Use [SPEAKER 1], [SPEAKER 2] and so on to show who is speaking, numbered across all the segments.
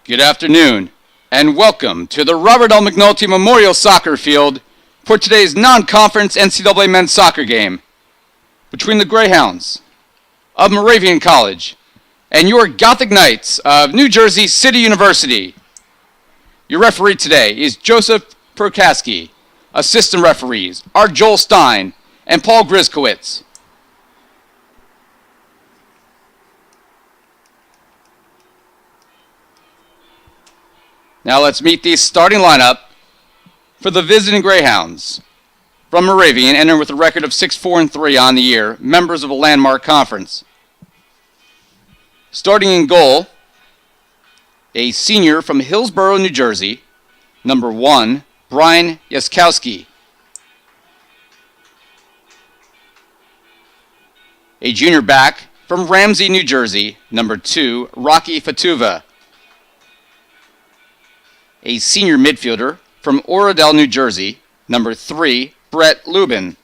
[SPEAKER 1] Good afternoon, and welcome to the Robert L. McNulty Memorial Soccer Field for today's non-conference NCAA men's soccer game between the Greyhounds of Moravian College and your Gothic Knights of New Jersey City University. Your referee today is Joseph Prokaski. Assistant referees are Joel Stein and Paul Grizkowitz. Now let's meet the starting lineup for the visiting Greyhounds from Moravian, entering with a record of 6-4-3 on the year, members of a landmark conference. Starting in goal, a senior from Hillsborough, New Jersey, number 1, Brian Yaskowski. A junior back from Ramsey, New Jersey, number 2, Rocky Fatuva. A senior midfielder from Oradell, New Jersey, number 3, Brett Lubin.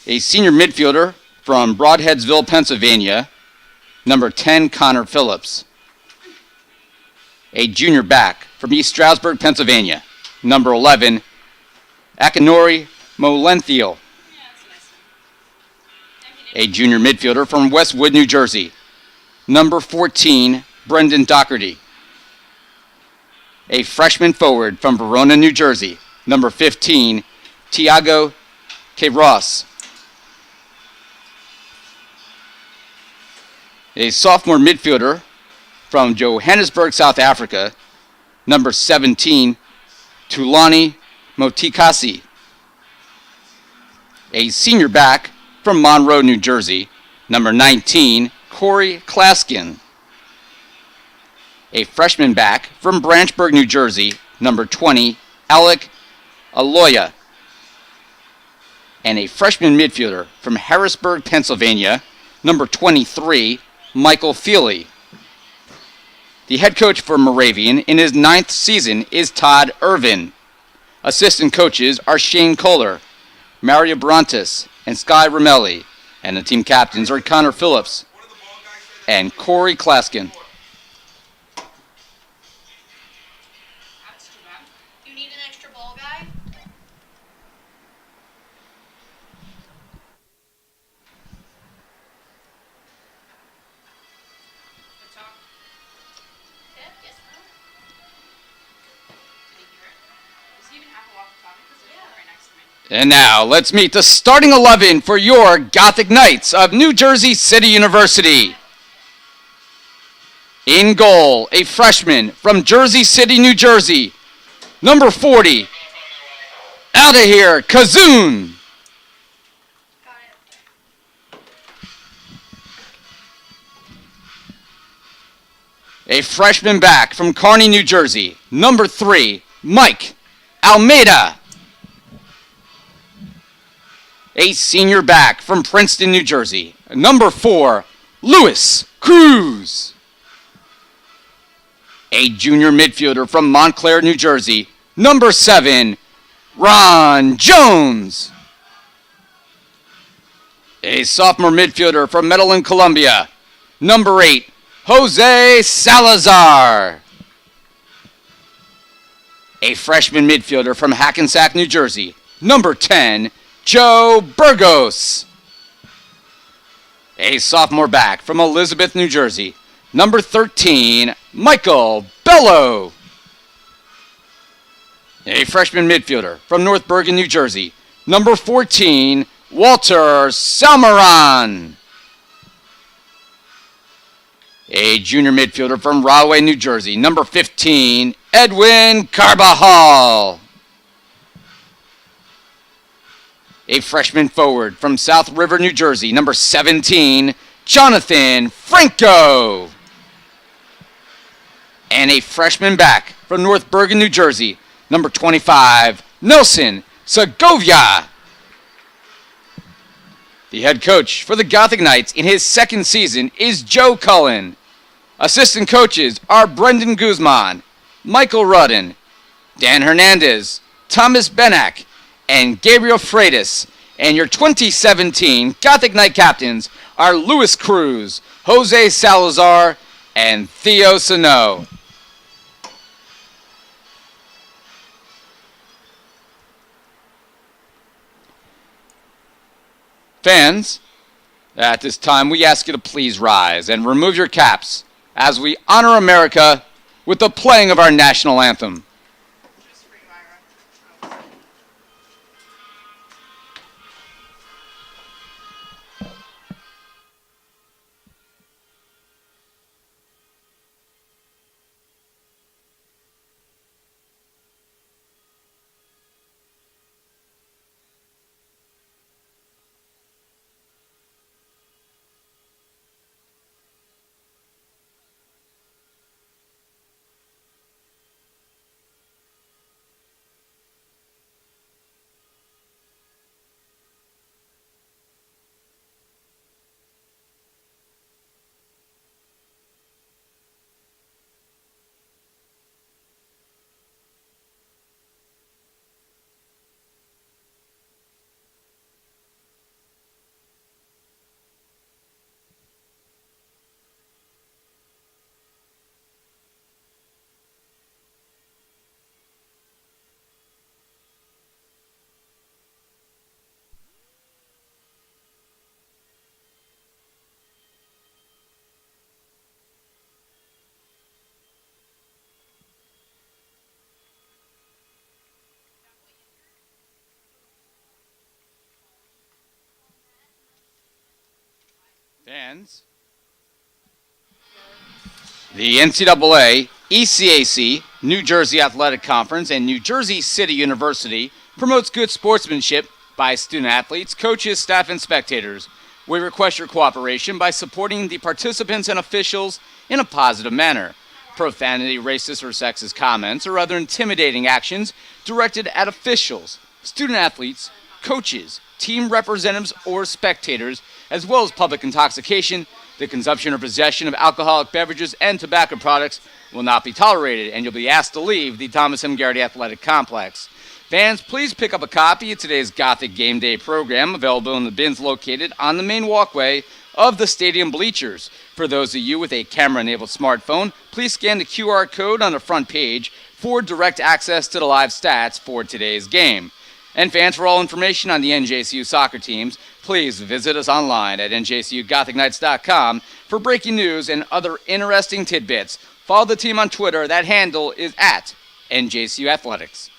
[SPEAKER 1] A senior midfielder from Broadheadsville, Pennsylvania, number 10, Connor Phillips. A junior back from East Stroudsburg, Pennsylvania, number 11, Akinori Molenthiel. A junior midfielder from Westwood, New Jersey, number 14, Brendan Doherty. A freshman forward from Verona, New Jersey, number 15, Tiago Queiroz. A sophomore midfielder from Johannesburg, South Africa, number 17, Tulani Motikasi. A senior back from Monroe, New Jersey, number 19, Corey Klaskin. A freshman back from Branchburg, New Jersey, number 20, Alec Aloya. And a freshman midfielder from Harrisburg, Pennsylvania, number 23, Michael Feely. The head coach for Moravian in his 9th season is Todd Irvin. Assistant coaches are Shane Kohler, Mario Brontes, and Sky Ramelli, and the team captains are Connor Phillips and Corey Klaskin.
[SPEAKER 2] You need an extra ball guy? Yes, no? Did he hear it? Does he even have a walkie-talkie? Because there's one right next to me.
[SPEAKER 1] And now, let's meet the starting 11 for your Gothic Knights of New Jersey City University. In goal, a freshman from Jersey City, New Jersey, number 40, out of here, Kazoon.
[SPEAKER 2] Got it.
[SPEAKER 1] A freshman back from Kearney, New Jersey, number 3, Mike Almeida. A senior back from Princeton, New Jersey, number 4, Louis Cruz. A junior midfielder from Montclair, New Jersey, number 7, Ron Jones. A sophomore midfielder from Medellin, Colombia, number 8, Jose Salazar. A freshman midfielder from Hackensack, New Jersey, number 10, Joe Burgos. A sophomore back from Elizabeth, New Jersey, number 13, Michael Bello. A freshman midfielder from North Bergen, New Jersey, number 14, Walter Salmaran. A junior midfielder from Rahway, New Jersey, number 15, Edwin Carbajal. A freshman forward from South River, New Jersey, number 17, Jonathan Franco. And a freshman back from North Bergen, New Jersey, number 25, Nelson Segovia. The head coach for the Gothic Knights in his 2nd season is Joe Cullen. Assistant coaches are Brendan Guzman, Michael Rudden, Dan Hernandez, Thomas Benak, and Gabriel Freitas. And your 2017 Gothic Knight captains are Luis Cruz, Jose Salazar, and Theo Sano. Fans, at this time we ask you to please rise and remove your caps as we honor America with the playing of our national anthem.
[SPEAKER 2] Just for you, Ira.
[SPEAKER 1] Fans, the NCAA, ECAC, New Jersey Athletic Conference, and New Jersey City University promotes good sportsmanship by student athletes, coaches, staff, and spectators. We request your cooperation by supporting the participants and officials in a positive manner. Profanity, racist, or sexist comments, or other intimidating actions directed at officials, student athletes, coaches, team representatives, or spectators, as well as public intoxication, the consumption or possession of alcoholic beverages and tobacco products will not be tolerated, and you'll be asked to leave the Thomas M. Garrity Athletic Complex. Fans, please pick up a copy of today's Gothic Game Day program, available in the bins located on the main walkway of the stadium bleachers. For those of you with a camera-enabled smartphone, please scan the QR code on the front page for direct access to the live stats for today's game. And fans, for all information on the NJCU soccer teams, please visit us online at njcugothicknights.com for breaking news and other interesting tidbits. Follow the team on Twitter. That handle is at NJCU Athletics.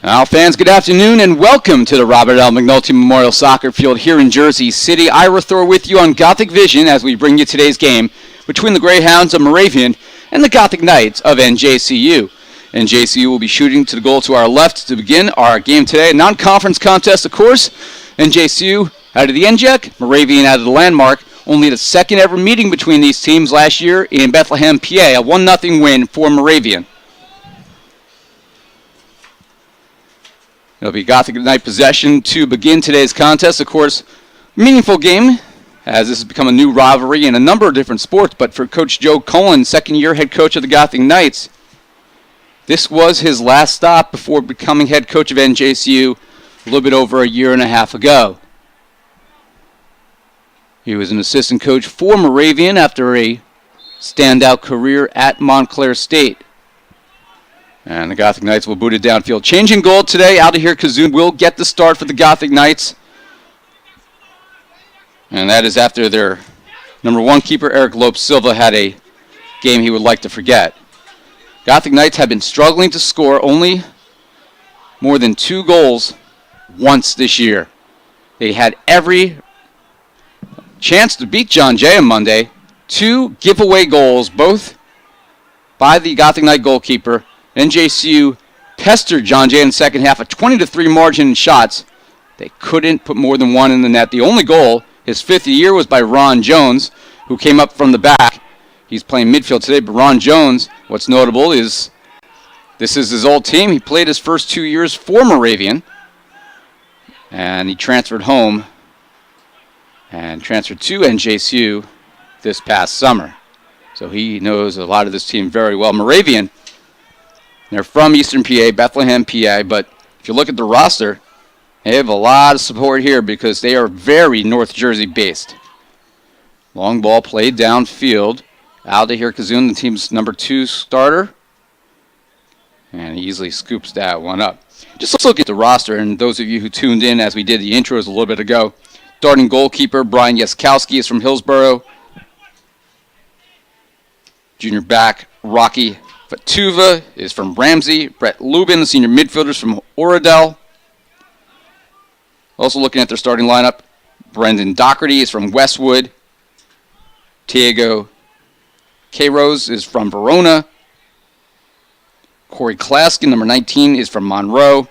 [SPEAKER 1] Now, fans, good afternoon and welcome to the Robert L. McNulty Memorial Soccer Field here in Jersey City. Ira Thor with you on Gothic Vision as we bring you today's game between the Greyhounds of Moravian and the Gothic Knights of NJCU. NJCU will be shooting to the goal to our left to begin our game today. A non-conference contest, of course. NJCU out of the NJEC, Moravian out of the Landmark. Only the second ever meeting between these teams last year in Bethlehem, PA. A 1-0 win for Moravian. It'll be Gothic Knight possession to begin today's contest. Of course, meaningful game as this has become a new rivalry in a number of different sports. But for Coach Joe Cullen, second-year head coach of the Gothic Knights, this was his last stop before becoming head coach of NJCU a little bit over a year and a half ago. He was an assistant coach for Moravian after a standout career at Montclair State. And the Gothic Knights will boot it downfield. Changing goal today. Out of here, Kazoon will get the start for the Gothic Knights. And that is after their number one keeper, Eric Lopes Silva, had a game he would like to forget. Gothic Knights have been struggling to score only more than 2 goals once this year. They had every chance to beat John Jay on Monday. 2 giveaway goals, both by the Gothic Knight goalkeeper. NJCU pestered John Jay in the second half, a 20-3 margin in shots. They couldn't put more than one in the net. The only goal, his 5th year, was by Ron Jones, who came up from the back. He's playing midfield today, but Ron Jones, what's notable is this is his old team. He played his first 2 years for Moravian, and he transferred home and transferred to NJCU this past summer. So he knows a lot of this team very well. Moravian, they're from Eastern PA, Bethlehem, PA, but if you look at the roster, they have a lot of support here because they are very North Jersey based. Long ball played downfield. Aldahir Kazoon, the team's number 2 starter. And he easily scoops that one up. Just let's look at the roster, and those of you who tuned in as we did the intros a little bit ago. Starting goalkeeper Brian Yaskowski is from Hillsborough. Junior back Rocky Fatuva is from Ramsey. Brett Lubin, the senior midfielders from Oradell. Also looking at their starting lineup, Brendan Doherty is from Westwood. Diego K-Rose is from Verona. Corey Klaskin, number 19, is from Monroe.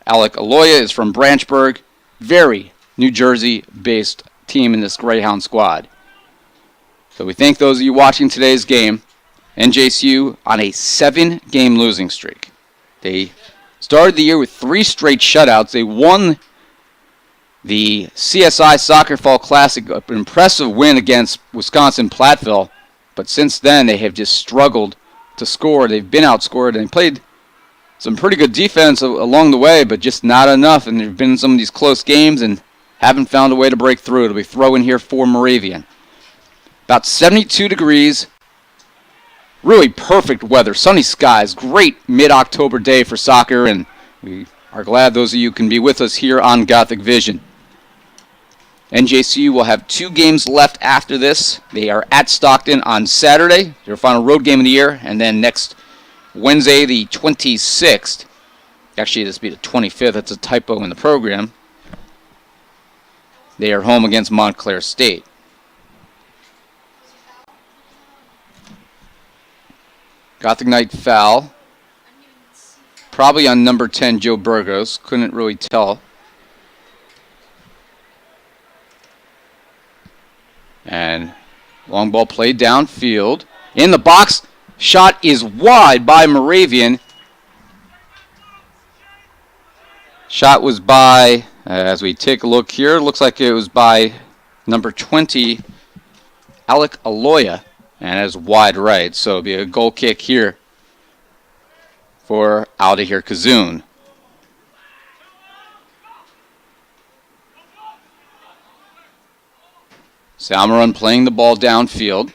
[SPEAKER 1] Alec Aloya is from Branchburg. Very New Jersey-based team in this Greyhound squad. So we thank those of you watching today's game. NJCU on a 7-game losing streak. They started the year with 3 straight shutouts. They won the CSI Soccer Fall Classic, an impressive win against Wisconsin Platteville. But since then, they have just struggled to score. They've been outscored and played some pretty good defense along the way, but just not enough. And they've been in some of these close games and haven't found a way to break through. It'll be throw in here for Moravian. About 72 degrees. Really perfect weather. Sunny skies. Great mid-October day for soccer, and we are glad those of you can be with us here on Gothic Vision. NJCU will have 2 games left after this. They are at Stockton on Saturday, their final road game of the year, and then next Wednesday, the 26th. Actually, this will be the 25th. That's a typo in the program. They are home against Montclair State. Gothic Knight foul. Probably on number 10, Joe Burgos. Couldn't really tell. And long ball played downfield. In the box. Shot is wide by Moravian. Shot was by, as we take a look here, looks like it was by number 20, Alec Aloya. And that is wide right. So it'll be a goal kick here for Aldahir Kazoon. Salmaron playing the ball downfield.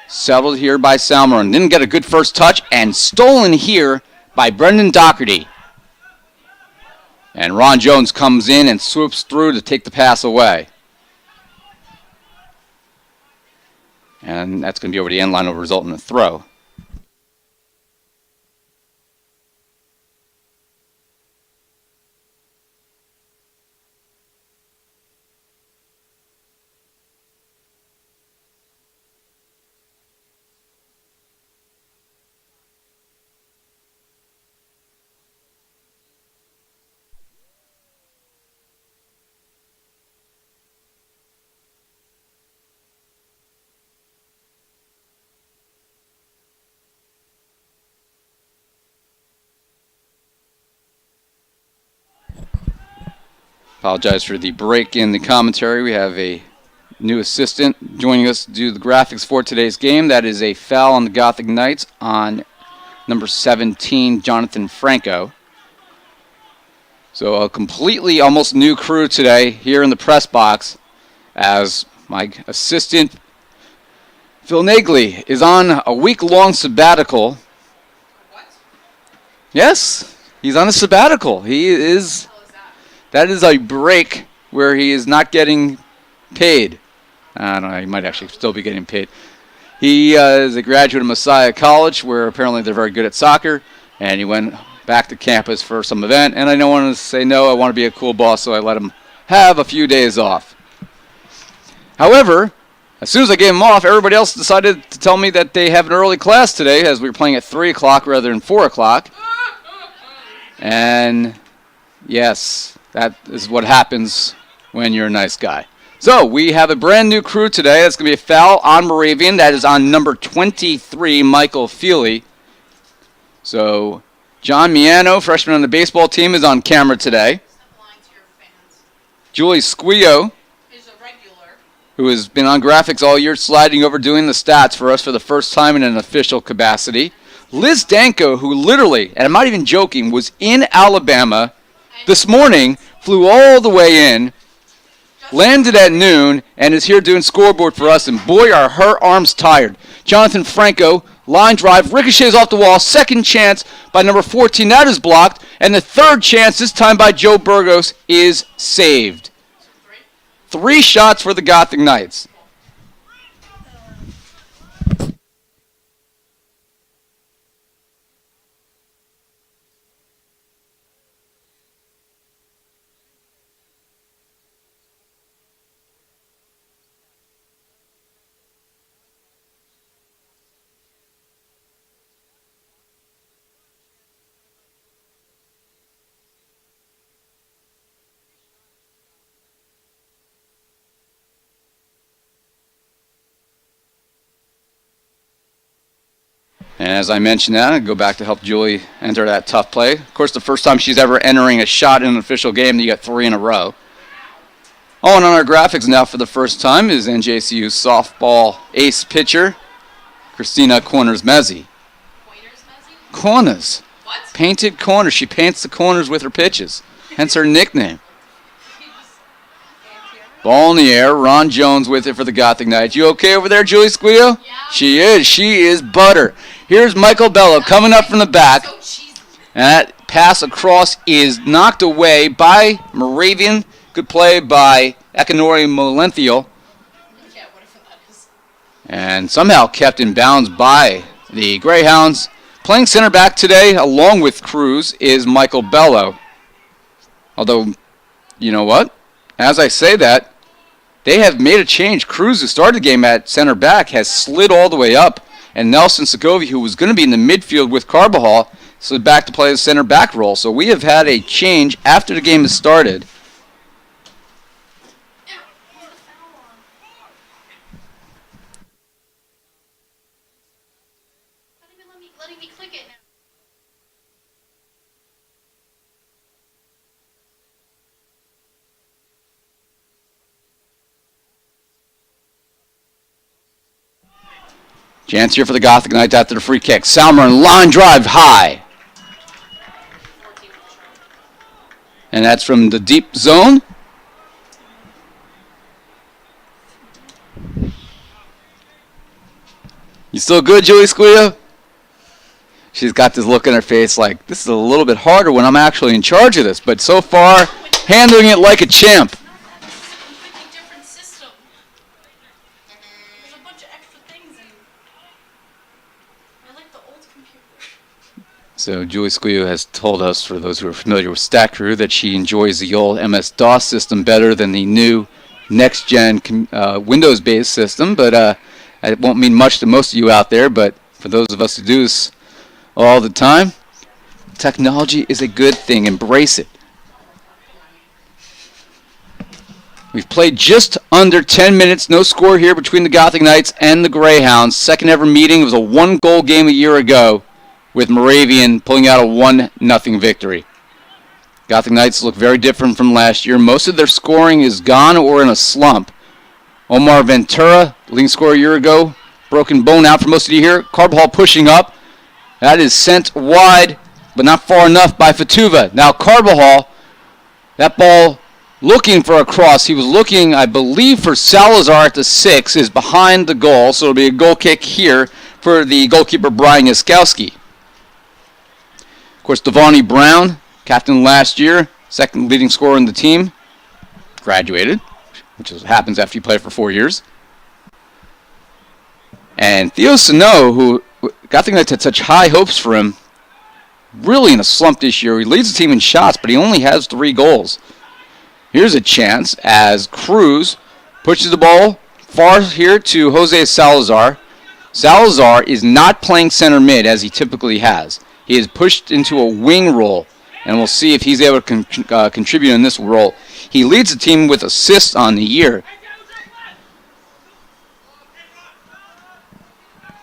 [SPEAKER 1] Settled here by Salmaron. Didn't get a good first touch, and stolen here by Brendan Doherty. And Ron Jones comes in and swoops through to take the pass away. And that's going to be over the end line. Will result in a throw. Apologize for the break in the commentary. We have a new assistant joining us to do the graphics for today's game. That is a foul on the Gothic Knights on number 17, Jonathan Franco. So a completely almost new crew today here in the press box as my assistant, Phil Nagley, is on a week-long sabbatical.
[SPEAKER 2] What?
[SPEAKER 1] Yes, he's on a sabbatical. He is... That is a break where he is not getting paid. I don't know, he might actually still be getting paid. He is a graduate of Messiah College, where apparently they're very good at soccer. and he went back to campus for some event, and I don't want to say no. I want to be a cool boss, so I let him have a few days off. However, as soon as I gave him off, everybody else decided to tell me that they have an early class today, as we were playing at 3 o'clock rather than 4 o'clock. And yes, that is what happens when you're a nice guy. So we have a brand new crew today. That's going to be a foul on Moravian. That is on number 23, Michael Feely. So John Miano, freshman on the baseball team, is on camera today. Julie Squio, who has been on graphics all year, sliding over doing the stats for us for the first time in an official capacity. Liz Danko, who literally, and I'm not even joking, was in Alabama this morning, flew all the way in, landed at noon, and is here doing scoreboard for us, and boy, are her arms tired. Jonathan Franco, line drive, ricochets off the wall, second chance by number 14, that is blocked, and the third chance, this time by Joe Burgos, is saved. 3 shots for the Gothic Knights. And as I mentioned that, I go back to help Julie enter that tough play. Of course, the first time she's ever entering a shot in an official game, you got 3 in a row. Oh, and on our graphics now for the first time is NJCU softball ace pitcher, Christina Corners-Mezzi. Corners.
[SPEAKER 2] What?
[SPEAKER 1] Painted corners. She paints the corners with her pitches, hence her nickname. Ball in the air. Ron Jones with it for the Gothic Knights. You okay over there, Julie Squio?
[SPEAKER 2] Yeah.
[SPEAKER 1] She is. She is butter. Here's Michael Bello coming up from the back. And that pass across is knocked away by Moravian. Good play by Ekanori Molenthio.
[SPEAKER 2] Yeah, whatever that is.
[SPEAKER 1] And somehow kept in bounds by the Greyhounds. Playing center back today, along with Cruz, is Michael Bello. Although, you know what? As I say that, they have made a change. Cruz, who started the game at center back, has slid all the way up. And Nelson Segovia, who was going to be in the midfield with Carbajal, slid back to play the center back role. So we have had a change after the game has started.
[SPEAKER 2] Letting me click it now.
[SPEAKER 1] Chance here for the Gothic Knights after the free kick. Salmon line drive high. And that's from the deep zone. You still good, Julie Squio? She's got this look in her face like, this is a little bit harder when I'm actually in charge of this. But so far, handling it like a champ.
[SPEAKER 2] Completely different system. There's a bunch of extra things in. I like the old computer.
[SPEAKER 1] So Julie Squio has told us, for those who are familiar with Stat Crew, that she enjoys the old MS-DOS system better than the new next-gen Windows-based system. But it won't mean much to most of you out there. But for those of us who do this all the time, technology is a good thing. Embrace it. We've played just under 10 minutes. No score here between the Gothic Knights and the Greyhounds. Second ever meeting. It was a 1-goal game a year ago, with Moravian pulling out a 1-0 victory. Gothic Knights look very different from last year. Most of their scoring is gone or in a slump. Omar Ventura, leading scorer a year ago, broken bone out for most of the year. Carbajal pushing up. That is sent wide, but not far enough by Fatuva. Now Carbajal, that ball looking for a cross. He was looking, I believe, for Salazar at the 6, is behind the goal, so it'll be a goal kick here for the goalkeeper Brian Yaskowski. Of course, Devonnie Brown, captain last year, second leading scorer in the team, graduated, which happens after you play for 4 years. And Theo Sano, who Gothic Knights had such high hopes for him, really in a slump this year. He leads the team in shots, but he only has 3 goals. Here's a chance as Cruz pushes the ball far here to Jose Salazar. Salazar is not playing center mid as he typically has. He is pushed into a wing role, and we'll see if he's able to contribute in this role. He leads the team with assists on the year,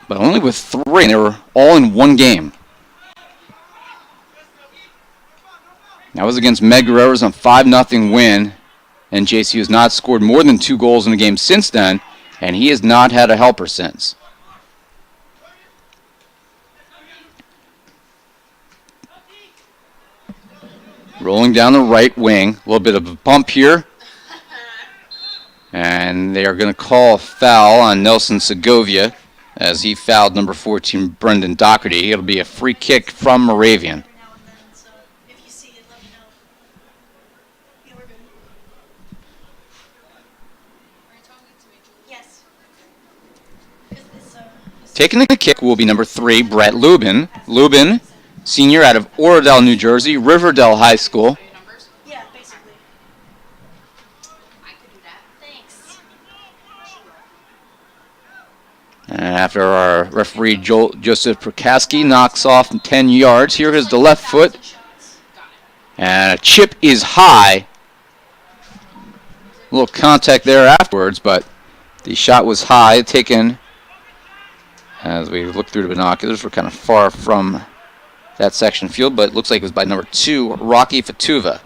[SPEAKER 1] but only with 3, and they were all in one game. That was against Med Guerreros on 5-0 win, and NJCU has not scored more than 2 goals in a game since then, and he has not had a helper since. Rolling down the right wing, a little bit of a bump here. And they are going to call a foul on Nelson Segovia as he fouled number 14, Brendan Doherty. It'll be a free kick from Moravian. Taking the kick will be number 3, Brett Lubin. Lubin, senior out of Oradell, New Jersey, Riverdale High School.
[SPEAKER 2] Yeah, basically. I could do that. Thanks.
[SPEAKER 1] And after our referee Joseph Prokaski knocks off 10 yards, here is the left foot. And a chip is high. A little contact there afterwards, but the shot was high, taken. As we look through the binoculars, we're kind of far from that section field, but it looks like it was by number 2, Rocky Fatuva.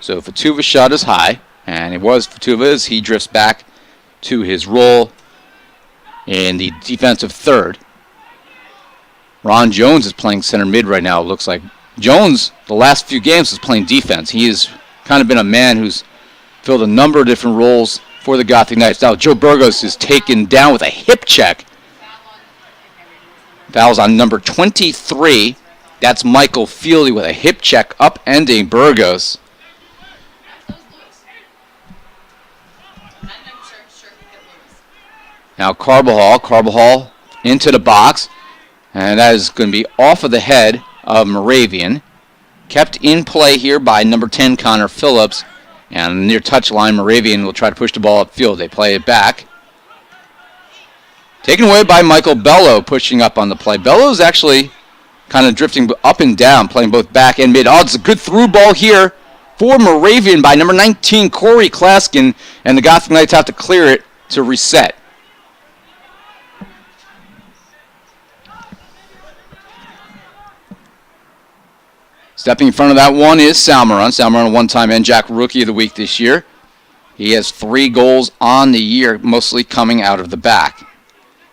[SPEAKER 1] So Fatuva's shot is high, and it was Fatuva as he drifts back to his role in the defensive third. Ron Jones is playing center mid right now, it looks like. Jones, the last few games, is playing defense. He has kind of been a man who's filled a number of different roles for the Gothic Knights. Now, Joe Burgos is taken down with a hip check. Foul's on number 23. That's Michael Feely with a hip check upending Burgos. Now Carbajal into the box. And that is going to be off of the head of Moravian. Kept in play here by number 10, Connor Phillips. And near touchline, Moravian will try to push the ball upfield. They play it back. Taken away by Michael Bello, pushing up on the play. Bello's actually kind of drifting up and down, playing both back and mid. Oh, it's a good through ball here for Moravian by number 19, Corey Klaskin, and the Gothic Knights have to clear it to reset. Stepping in front of that one is Salmaron. Salmaron, a one-time NJAC Rookie of the Week this year. He has 3 goals on the year, mostly coming out of the back,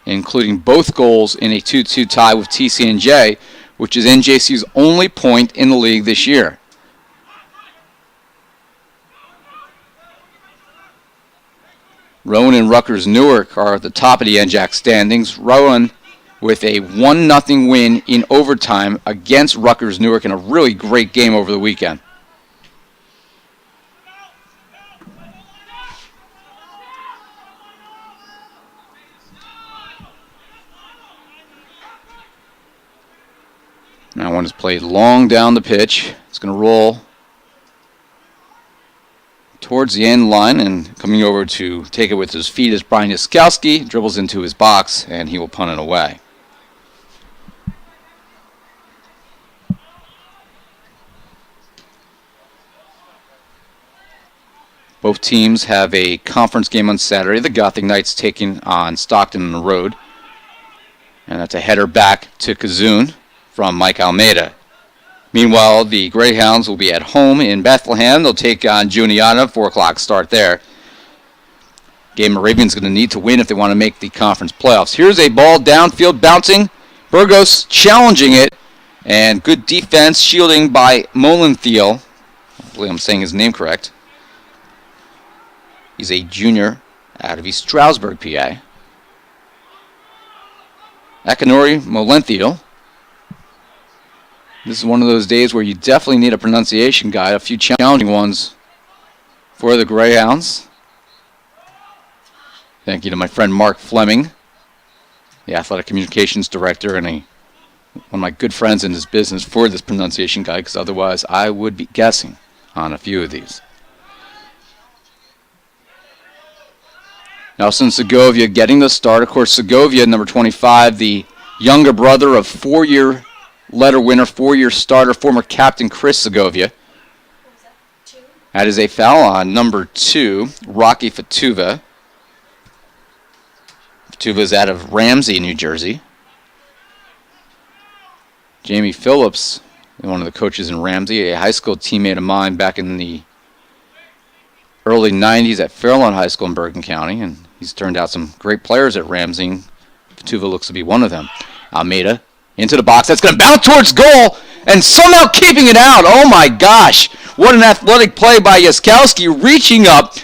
[SPEAKER 1] including both goals in a 2-2 tie with TCNJ, which is NJCU's only point in the league this year. Rowan and Rutgers Newark are at the top of the NJAC standings. Rowan with a 1-0 win in overtime against Rutgers Newark in a really great game over the weekend. Now one is played long down the pitch. It's going to roll towards the end line, and coming over to take it with his feet is Brian Yaskowski. Dribbles into his box, and he will punt it away. Both teams have a conference game on Saturday. The Gothic Knights taking on Stockton on the road. And that's a header back to Kazoon from Mike Almeida. Meanwhile, the Greyhounds will be at home in Bethlehem. They'll take on Juniata, 4 o'clock start there. Game Moravian's going to need to win if they want to make the conference playoffs. Here's a ball downfield bouncing. Burgos challenging it. And good defense, shielding by Molenthiel. Hopefully I'm saying his name correct. He's a junior out of East Stroudsburg, PA. Akinori Molenthiel. This is one of those days where you definitely need a pronunciation guide, a few challenging ones for the Greyhounds. Thank you to my friend Mark Fleming, the Athletic Communications Director, and a one of my good friends in this business for this pronunciation guide, because otherwise I would be guessing on a few of these. Nelson Segovia getting the start. Of course, Segovia, number 25, the younger brother of four-year letter winner, four-year starter, former captain Chris Segovia.
[SPEAKER 2] What was that? 2?
[SPEAKER 1] That is a foul on number 2, Rocky Fatuva. Fatuva is out of Ramsey, New Jersey. Jamie Phillips, one of the coaches in Ramsey, a high school teammate of mine back in the early 90s at Fairlawn High School in Bergen County, and he's turned out some great players at Ramsey. Fatuva looks to be one of them. Almeida into the box. That's going to bounce towards goal and somehow keeping it out. Oh my gosh. What an athletic play by Jaskowski, reaching up.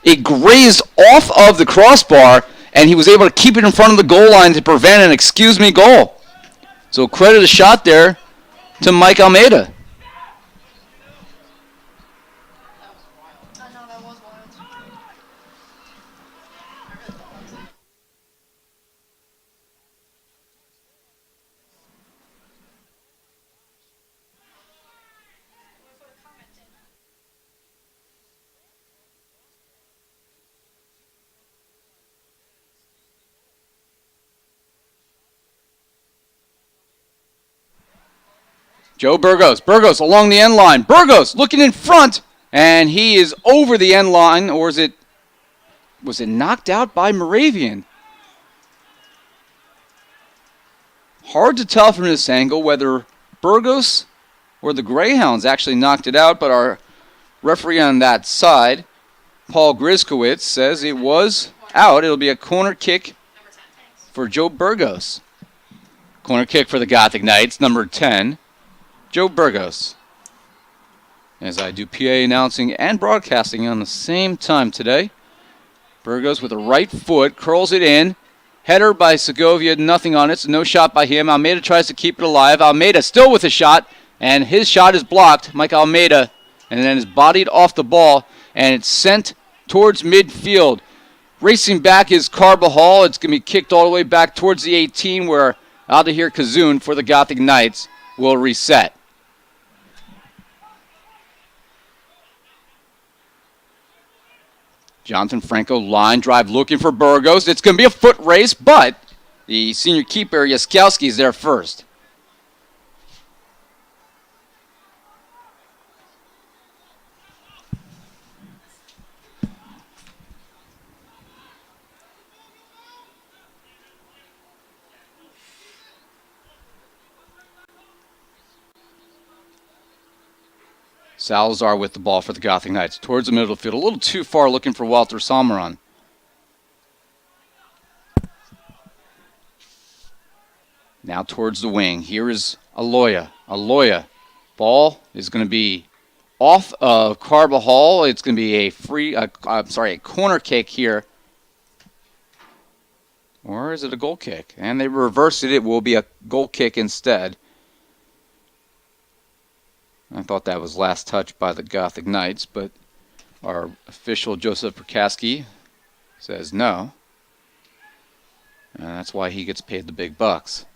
[SPEAKER 1] It grazed off of the crossbar, and he was able to keep it in front of the goal line to prevent an excuse me goal. So credit a shot there to Mike Almeida.
[SPEAKER 2] I know that was wild.
[SPEAKER 1] Joe Burgos. Burgos along the end line. Burgos looking in front, and he is over the end line, or was it knocked out by Moravian? Hard to tell from this angle whether Burgos or the Greyhounds actually knocked it out, but our referee on that side, Paul Grizkowitz, says it was out. It'll be a corner kick for Joe Burgos. Corner kick for the Gothic Knights, number 10. Joe Burgos. As I do PA announcing and broadcasting on the same time today. Burgos with a right foot, curls it in. Header by Segovia, nothing on it, so no shot by him. Almeida tries to keep it alive. Almeida still with a shot, and his shot is blocked. Mike Almeida, and then is bodied off the ball, and it's sent towards midfield. Racing back is Carbajal. It's going to be kicked all the way back towards the 18, where Aldahir Kazoun for the Gothic Knights will reset. Jonathan Franco line drive looking for Burgos. It's going to be a foot race, but the senior keeper, Jaskowski, is there first. Salazar with the ball for the Gothic Knights. Towards the middle of the field. A little too far looking for Walter Salmeron. Now towards the wing. Here is Aloya. Aloya. Ball is going to be off of Carbajal. It's going to be a corner kick here. Or is it a goal kick? And they reversed it. It will be a goal kick instead. I thought that was last touch by the Gothic Knights, but our official Joseph Prakaski says no. And that's why he gets paid the big bucks.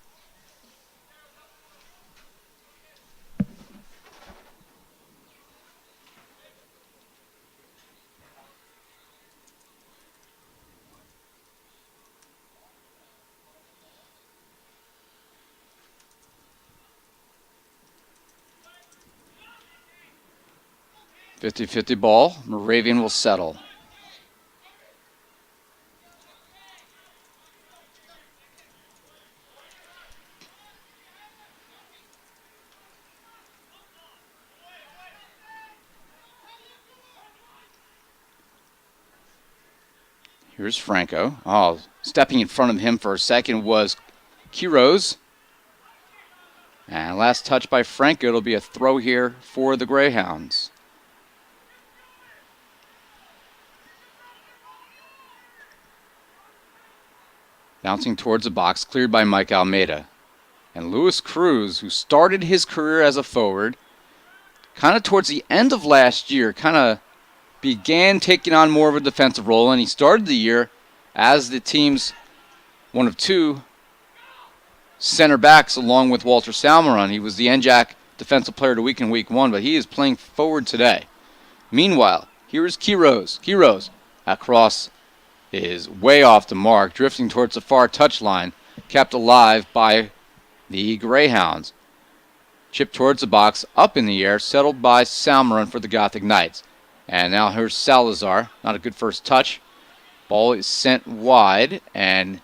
[SPEAKER 1] .50-50 ball. Moravian will settle. Here's Franco. Oh, stepping in front of him for a second was Quiroz. And last touch by Franco. It'll be a throw here for the Greyhounds. Bouncing towards the box, cleared by Mike Almeida. And Luis Cruz, who started his career as a forward, kind of towards the end of last year, kind of began taking on more of a defensive role, and he started the year as the team's one of two center backs along with Walter Salmeron. He was the NJAC Defensive Player of the Week in Week 1, but he is playing forward today. Meanwhile, here is Quiroz. Quiroz, that cross is way off the mark, drifting towards the far touchline, kept alive by the Greyhounds. Chip towards the box, up in the air, settled by Salmeron for the Gothic Knights. And now here's Salazar. Not a good first touch. Ball is sent wide, and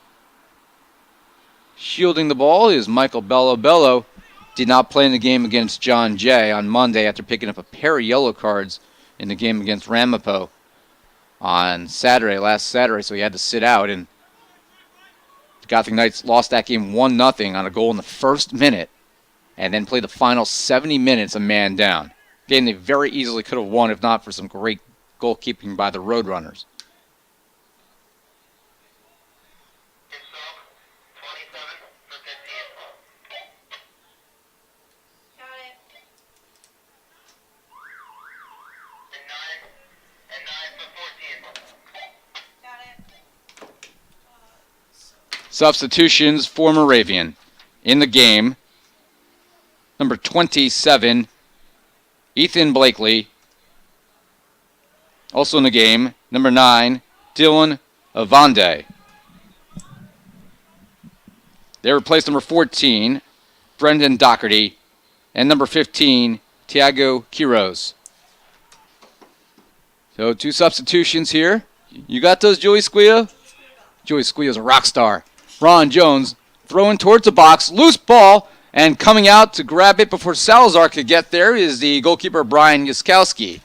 [SPEAKER 1] shielding the ball is Michael Bello. Bello did not play in the game against John Jay on Monday after picking up a pair of yellow cards in the game against Ramapo on last Saturday, so he had to sit out. And the Gothic Knights lost that game 1-0 on a goal in the first minute, and then played the final 70 minutes a man down. Game they very easily could have won if not for some great goalkeeping by the Roadrunners. Substitutions for Moravian. In the game, number 27, Ethan Blakely. Also in the game, number 9, Dylan Avande. They replaced number 14, Brendan Doherty, and number 15, Tiago Quiroz. So 2 substitutions here. You got those, Joey Squia? Joey Squia's a rock star. Ron Jones throwing towards the box, loose ball, and coming out to grab it before Salazar could get there is the goalkeeper Brian Yaskowski.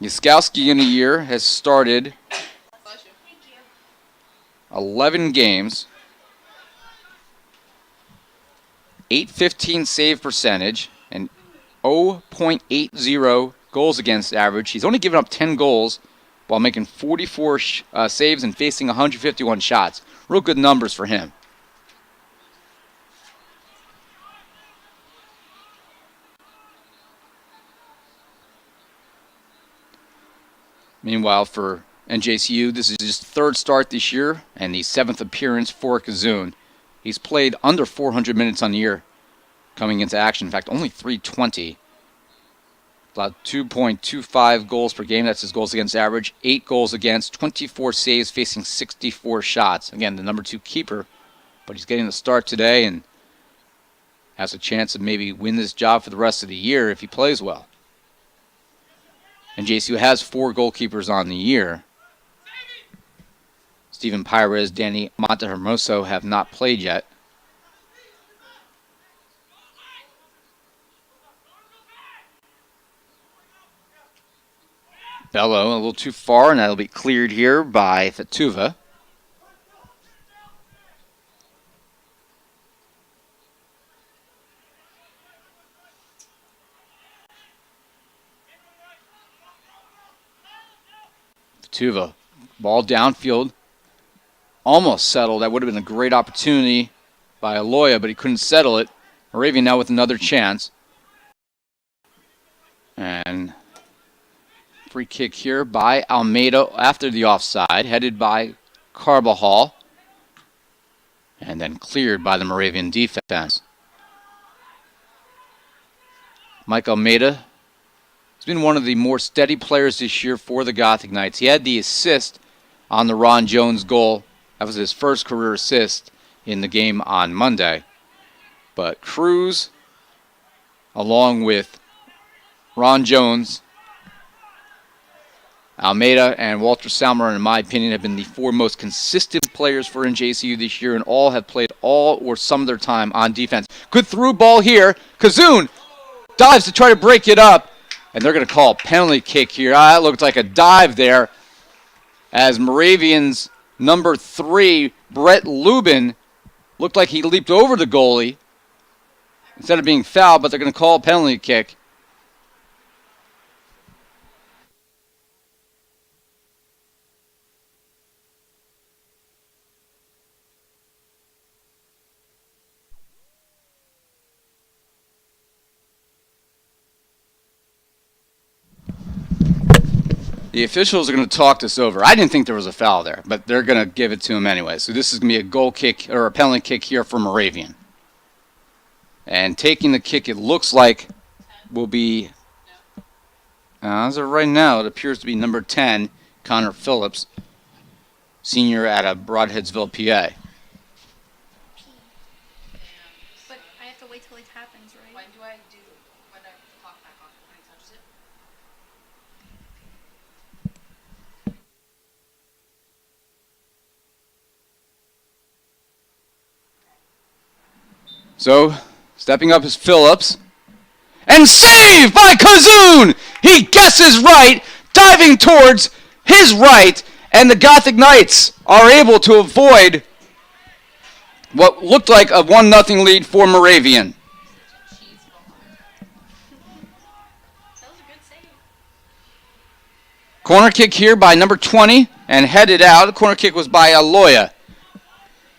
[SPEAKER 1] Yaskowski in a year has started 11 games, 815 save percentage, and 0.80 goals against average. He's only given up 10 goals while making 44 saves and facing 151 shots. Real good numbers for him. Meanwhile, for NJCU, this is his 3rd start this year and the 7th appearance for Kazoon. He's played under 400 minutes on the year coming into action. In fact, only 320. About 2.25 goals per game. That's his goals against average. 8 goals against, 24 saves, facing 64 shots. Again, the number 2 keeper. But he's getting the start today and has a chance to maybe win this job for the rest of the year if he plays well. And JCU has 4 goalkeepers on the year. Steven Pires, Danny Montehermoso have not played yet. Bello a little too far, and that'll be cleared here by Fatuva. Fatuva, ball downfield, almost settled. That would have been a great opportunity by Aloya, but he couldn't settle it. Moravian now with another chance. And free kick here by Almeida after the offside, headed by Carbajal, and then cleared by the Moravian defense. Mike Almeida has been one of the more steady players this year for the Gothic Knights. He had the assist on the Ron Jones goal. That was his first career assist in the game on Monday. But Cruz, along with Ron Jones, Almeida, and Walter Salmeron, in my opinion, have been the 4 most consistent players for NJCU this year, and all have played all or some of their time on defense. Good through ball here. Kazoon dives to try to break it up, and they're going to call a penalty kick here. That looked like a dive there as Moravian's number 3, Brett Lubin, looked like he leaped over the goalie instead of being fouled, but they're going to call a penalty kick. The officials are going to talk this over. I didn't think there was a foul there, but they're going to give it to him anyway. So this is going to be a goal kick or a penalty kick here for Moravian. And taking the kick, it looks like will be, as of right now, it appears to be number 10, Connor Phillips, senior out of Broadheadsville, PA.
[SPEAKER 2] But I have to wait till it happens, right?
[SPEAKER 3] When do I do, when I clock back on, when he touches it?
[SPEAKER 1] So, stepping up is Phillips. And saved by Kazoon! He guesses right, diving towards his right, and the Gothic Knights are able to avoid what looked like a 1-0 lead for Moravian.
[SPEAKER 2] That was a good save.
[SPEAKER 1] Corner kick here by number 20 and headed out. The corner kick was by Aloya.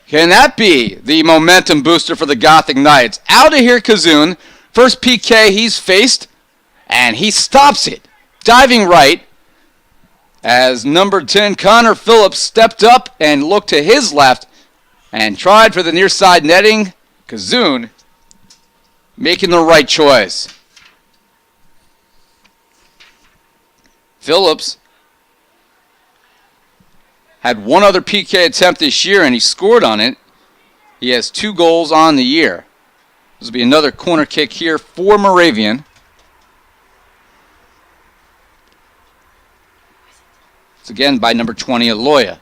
[SPEAKER 1] Can that be the momentum booster for the Gothic Knights? Out of here, Kazoon. First PK he's faced, and he stops it. Diving right, as number 10, Connor Phillips, stepped up and looked to his left and tried for the near side netting. Kazoon making the right choice. Phillips had one other PK attempt this year, and he scored on it. He has 2 goals on the year. This will be another corner kick here for Moravian. It's again by number 20, Aloya.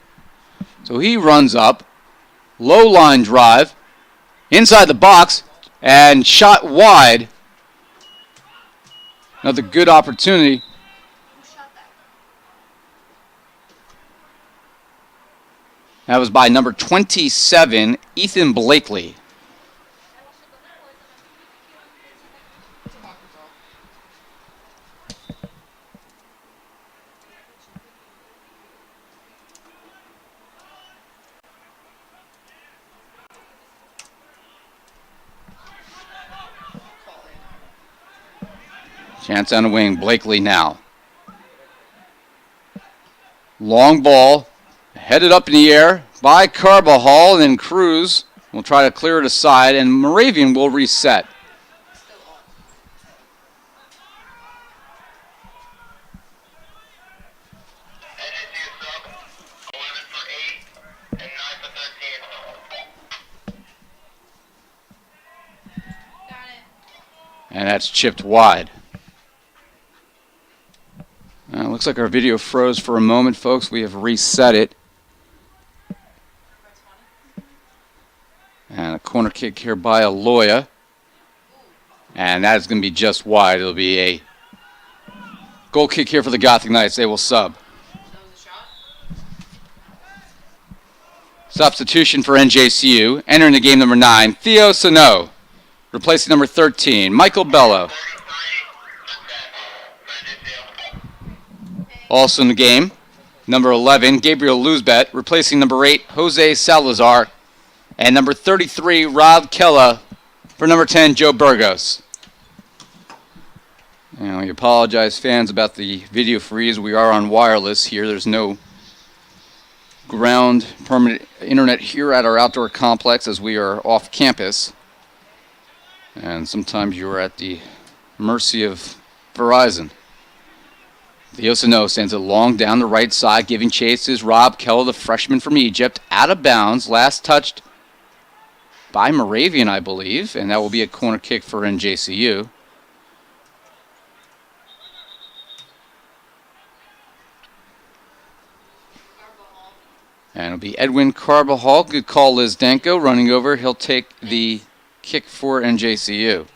[SPEAKER 1] So he runs up, low line drive, inside the box, and shot wide. Another good opportunity.
[SPEAKER 2] Who shot that?
[SPEAKER 1] That was by number 27, Ethan Blakely. Chance on the wing, Blakely now. Long ball, headed up in the air by Carbajal, and then Cruz will try to clear it aside, and Moravian will reset.
[SPEAKER 3] Still on.
[SPEAKER 4] NJCU sub, 11 for 8 and 9 for 13.
[SPEAKER 2] Got it.
[SPEAKER 1] And that's chipped wide. Looks like our video froze for a moment, folks. We have reset it. And a corner kick here by Aloya. And that is going to be just wide. It'll be a goal kick here for the Gothic Knights. They will sub.
[SPEAKER 3] That was a shot.
[SPEAKER 1] Substitution for NJCU. Entering the game, number 9, Theo Sano. Replacing number 13, Michael Bello.
[SPEAKER 4] 33 for 10 for NJCU.
[SPEAKER 1] Also in the game, number 11, Gabriel Luzbet. Replacing number 8, Jose Salazar. And number 33, Rob Kella. For number 10, Joe Burgos. And we apologize, fans, about the video freeze. We are on wireless here. There's no ground permanent internet here at our outdoor complex as we are off campus. And sometimes you're at the mercy of Verizon. The Osano sends it long down the right side, giving chase is Rob Keller, the freshman from Egypt, out of bounds. Last touched by Moravian, I believe, and that will be a corner kick for NJCU. And it'll be Edwin Carbajal. Good call, Liz Danko, running over. He'll take the kick for NJCU.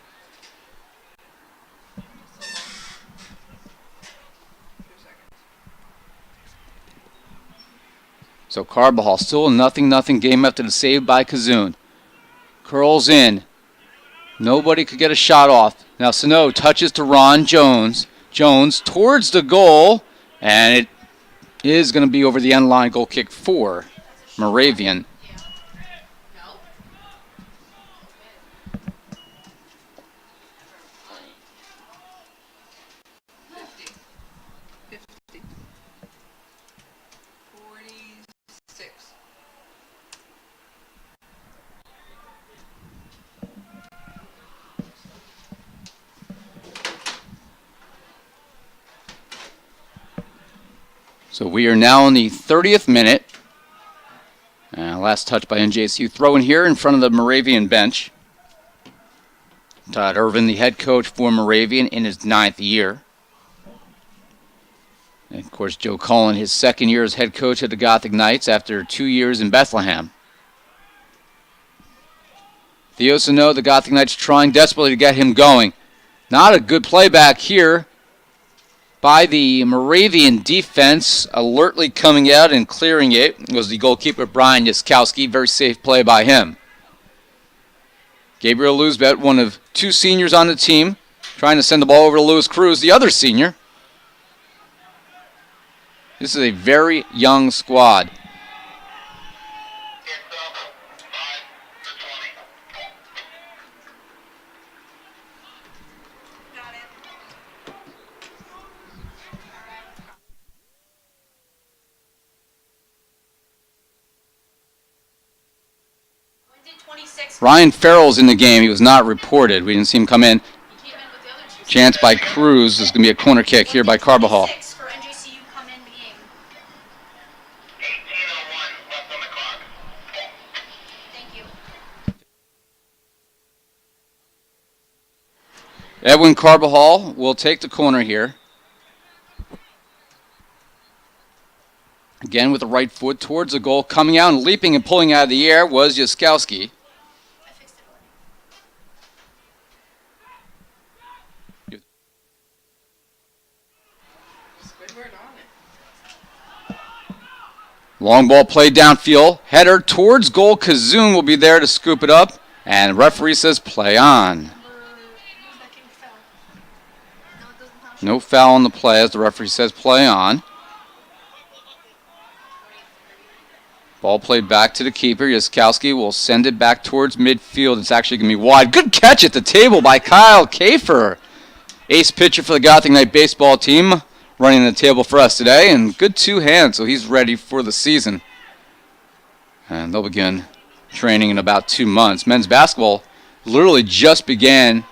[SPEAKER 1] So Carbajal still a 0-0 game after the save by Kazoon. Curls in. Nobody could get a shot off. Now Sano touches to Ron Jones. Jones towards the goal, and it is going to be over the end line. Goal kick for Moravian.
[SPEAKER 3] No.
[SPEAKER 1] So we are now in the 30th minute. Last touch by NJCU. Throw in here in front of the Moravian bench. Todd Irvin, the head coach for Moravian in his 9th year. And of course, Joe Cullen, his 2nd year as head coach of the Gothic Knights after 2 years in Bethlehem. Theo Sano, the Gothic Knights trying desperately to get him going. Not a good playback here by the Moravian defense, alertly coming out and clearing it was the goalkeeper Brian Yaskowski. Very safe play by him. Gabriel Luzbet, one of 2 seniors on the team, trying to send the ball over to Lewis Cruz, the other senior. This is a very young squad.
[SPEAKER 2] Got it. When did 26
[SPEAKER 1] Ryan Farrell's in the game. He was not reported. We didn't see him come in.
[SPEAKER 2] He came in with the other two.
[SPEAKER 1] Chance by Cruz. This is going to be a corner kick here by Carbajal.
[SPEAKER 2] 26 for NJCU come in the game.
[SPEAKER 4] 18:01 left on the clock.
[SPEAKER 2] Thank you.
[SPEAKER 1] Edwin Carbajal will take the corner here. Again with the right foot towards the goal. Coming out and leaping and pulling out of the air was Yaskowski.
[SPEAKER 2] I fixed it already.
[SPEAKER 3] Squidward on it.
[SPEAKER 1] Long ball played downfield. Header towards goal. Kazoon will be there to scoop it up. And referee says play on.
[SPEAKER 2] Who's that getting foul? No, it doesn't touch.
[SPEAKER 1] No foul on the play as the referee says play on. Ball played back to the keeper. Yaskowski will send it back towards midfield. It's actually going to be wide. Good catch at the table by Kyle Kafer. Ace pitcher for the Gothic Knight baseball team. Running the table for us today. And good 2 hands, so he's ready for the season. And they'll begin training in about 2 months. Men's basketball literally just began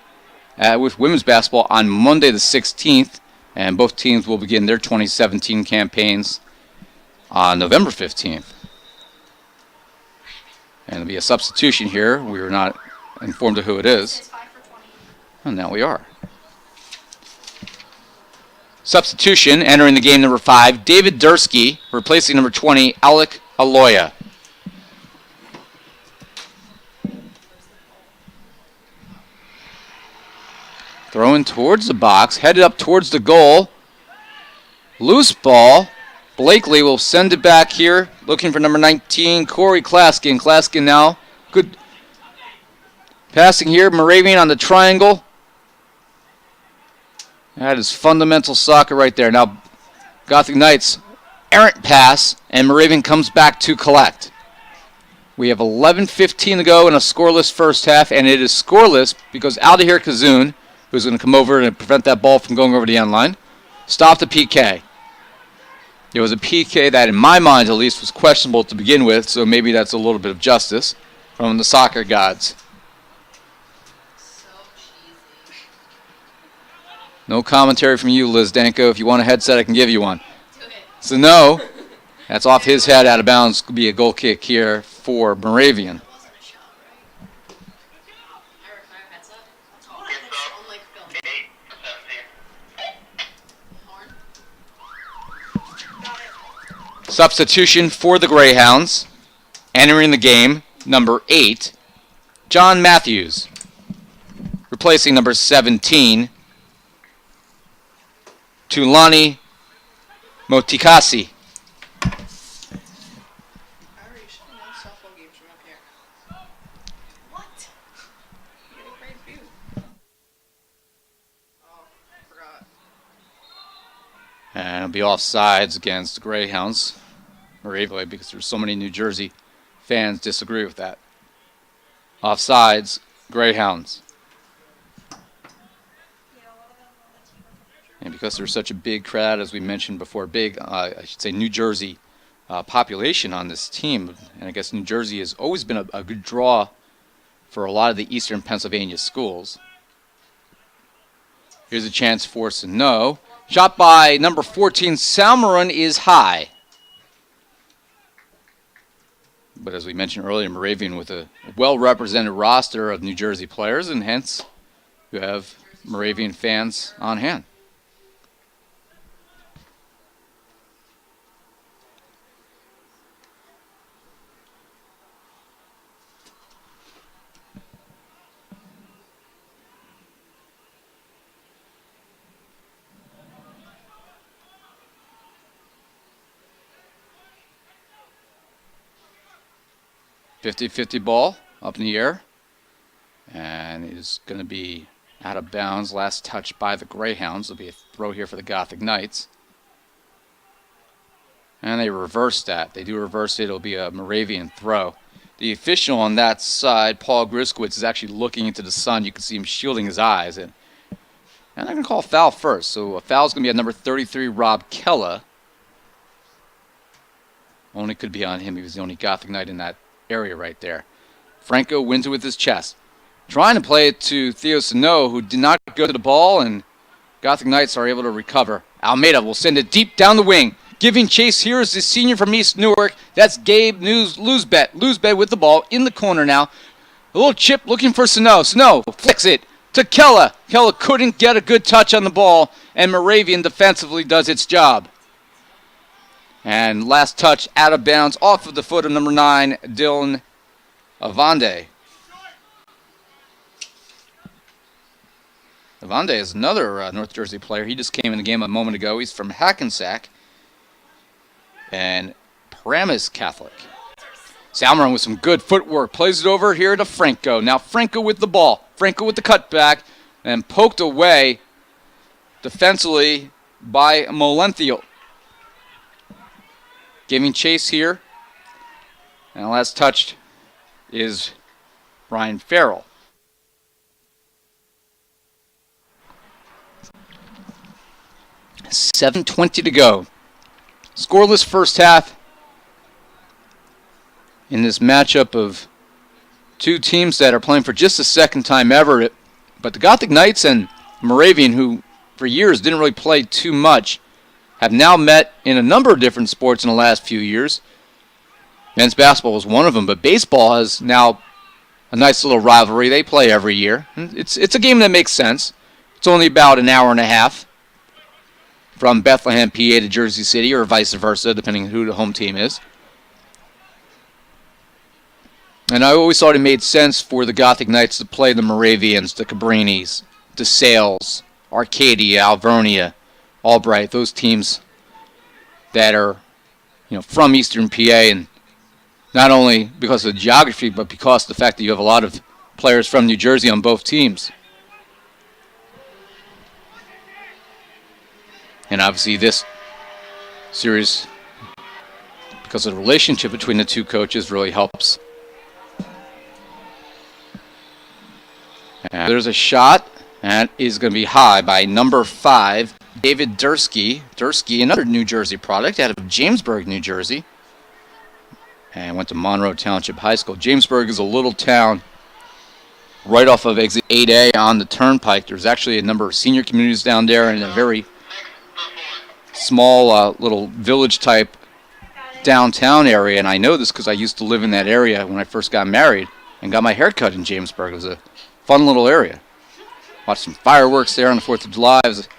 [SPEAKER 1] with women's basketball on Monday the 16th. And both teams will begin their 2017 campaigns on November 15th. And there'll be a substitution here. We were not informed of who it is.
[SPEAKER 2] It's 5 for 20.
[SPEAKER 1] And now we are. Substitution, entering the game number 5, David Dursky, replacing number 20, Alec Aloya. Throwing towards the box, headed up towards the goal. Loose ball. Blakely will send it back here, looking for number 19, Corey Klaskin. Klaskin now, good passing here. Moravian on the triangle. That is fundamental soccer right there. Now, Gothic Knights, errant pass, and Moravian comes back to collect. We have 11:15 to go in a scoreless first half, and it is scoreless because Aldahir Kazoon, who's going to come over and prevent that ball from going over the end line, stopped the PK. It was a PK that, in my mind at least, was questionable to begin with, so maybe that's a little bit of justice from the soccer gods.
[SPEAKER 3] So cheesy.
[SPEAKER 1] No commentary from you, Liz Danko. If you want a headset, I can give you one.
[SPEAKER 3] Do it.
[SPEAKER 1] So no, that's off his head, out of bounds. Could be a goal kick here for Moravian.
[SPEAKER 2] It wasn't a shot, right?
[SPEAKER 3] Eric, can I have a headset?
[SPEAKER 2] That's what I
[SPEAKER 4] Get
[SPEAKER 2] had
[SPEAKER 4] up.
[SPEAKER 3] On like film.
[SPEAKER 4] 8 for 17.
[SPEAKER 3] Horn.
[SPEAKER 2] Got it.
[SPEAKER 1] Substitution for the Greyhounds. Entering the game, number 8, John Matthews. Replacing number 17, Tulani Motikasi.
[SPEAKER 3] Harry, you should have known softball games from up here.
[SPEAKER 2] What?
[SPEAKER 3] You get a great view. Oh, I forgot.
[SPEAKER 1] And it'll be offsides against the Greyhounds. Moravian, because there's so many New Jersey fans disagree with that. Offsides, Greyhounds.
[SPEAKER 2] Yeah, a lot of them on the team are
[SPEAKER 1] And because there's such a big crowd, as we mentioned before, I should say New Jersey population on this team. And I guess New Jersey has always been a good draw for a lot of the Eastern Pennsylvania schools. Here's a chance for Sano. Shot by number 14, Salmaran, is high. But as we mentioned earlier, Moravian with a well-represented roster of New Jersey players, and hence you have Moravian fans on hand. .50-50 ball up in the air, and it is going to be out of bounds. Last touch by the Greyhounds. There'll be a throw here for the Gothic Knights. And they reverse that. They do reverse it. It'll be a Moravian throw. The official on that side, Paul Griskowitz, is actually looking into the sun. You can see him shielding his eyes. And they're going to call a foul first. So a foul is going to be on number 33, Rob Kella. Only could be on him. He was the only Gothic Knight in that area right there. Franco wins it with his chest. Trying to play it to Theo Sano, who did not go to the ball, and Gothic Knights are able to recover. Almeida will send it deep down the wing. Giving chase here is the senior from East Newark. That's Gabe Luzbet. Luzbet with the ball in the corner now. A little chip looking for Sano. Sano flicks it to Kella. Kella couldn't get a good touch on the ball, and Moravian defensively does its job. And last touch out of bounds off of the foot of number 9, Dylan Avande. Avande is another North Jersey player. He just came in the game a moment ago. He's from Hackensack and Paramus Catholic. Salmaran with some good footwork. Plays it over here to Franco. Now Franco with the ball. Franco with the cutback and poked away defensively by Molenthio. Giving chase here. And the last touch is Ryan Farrell. .7:20 to go. Scoreless first half in this matchup of two teams that are playing for just the second time ever. But the Gothic Knights and Moravian, who for years didn't really play too much, have now met in a number of different sports in the last few years. Men's basketball was one of them, but baseball has now a nice little rivalry. They play every year. It's a game that makes sense. It's only about an hour and a half from Bethlehem, PA to Jersey City, or vice versa, depending on who the home team is. And I always thought it made sense for the Gothic Knights to play the Moravians, the Cabrinis, the Sales, Arcadia, Alvernia, Albright, those teams that are, from Eastern PA, and not only because of the geography, but because of the fact that you have a lot of players from New Jersey on both teams. And obviously this series, because of the relationship between the two coaches, really helps. And there's a shot, and it is going to be high by number 5, David Dursky. Dursky, another New Jersey product out of Jamesburg, New Jersey. And went to Monroe Township High School. Jamesburg is a little town right off of exit 8A on the turnpike. There's actually a number of senior communities down there and a very small little village type downtown area. And I know this because I used to live in that area when I first got married and got my hair cut in Jamesburg. It was a fun little area. Watched some fireworks there on the 4th of July. It was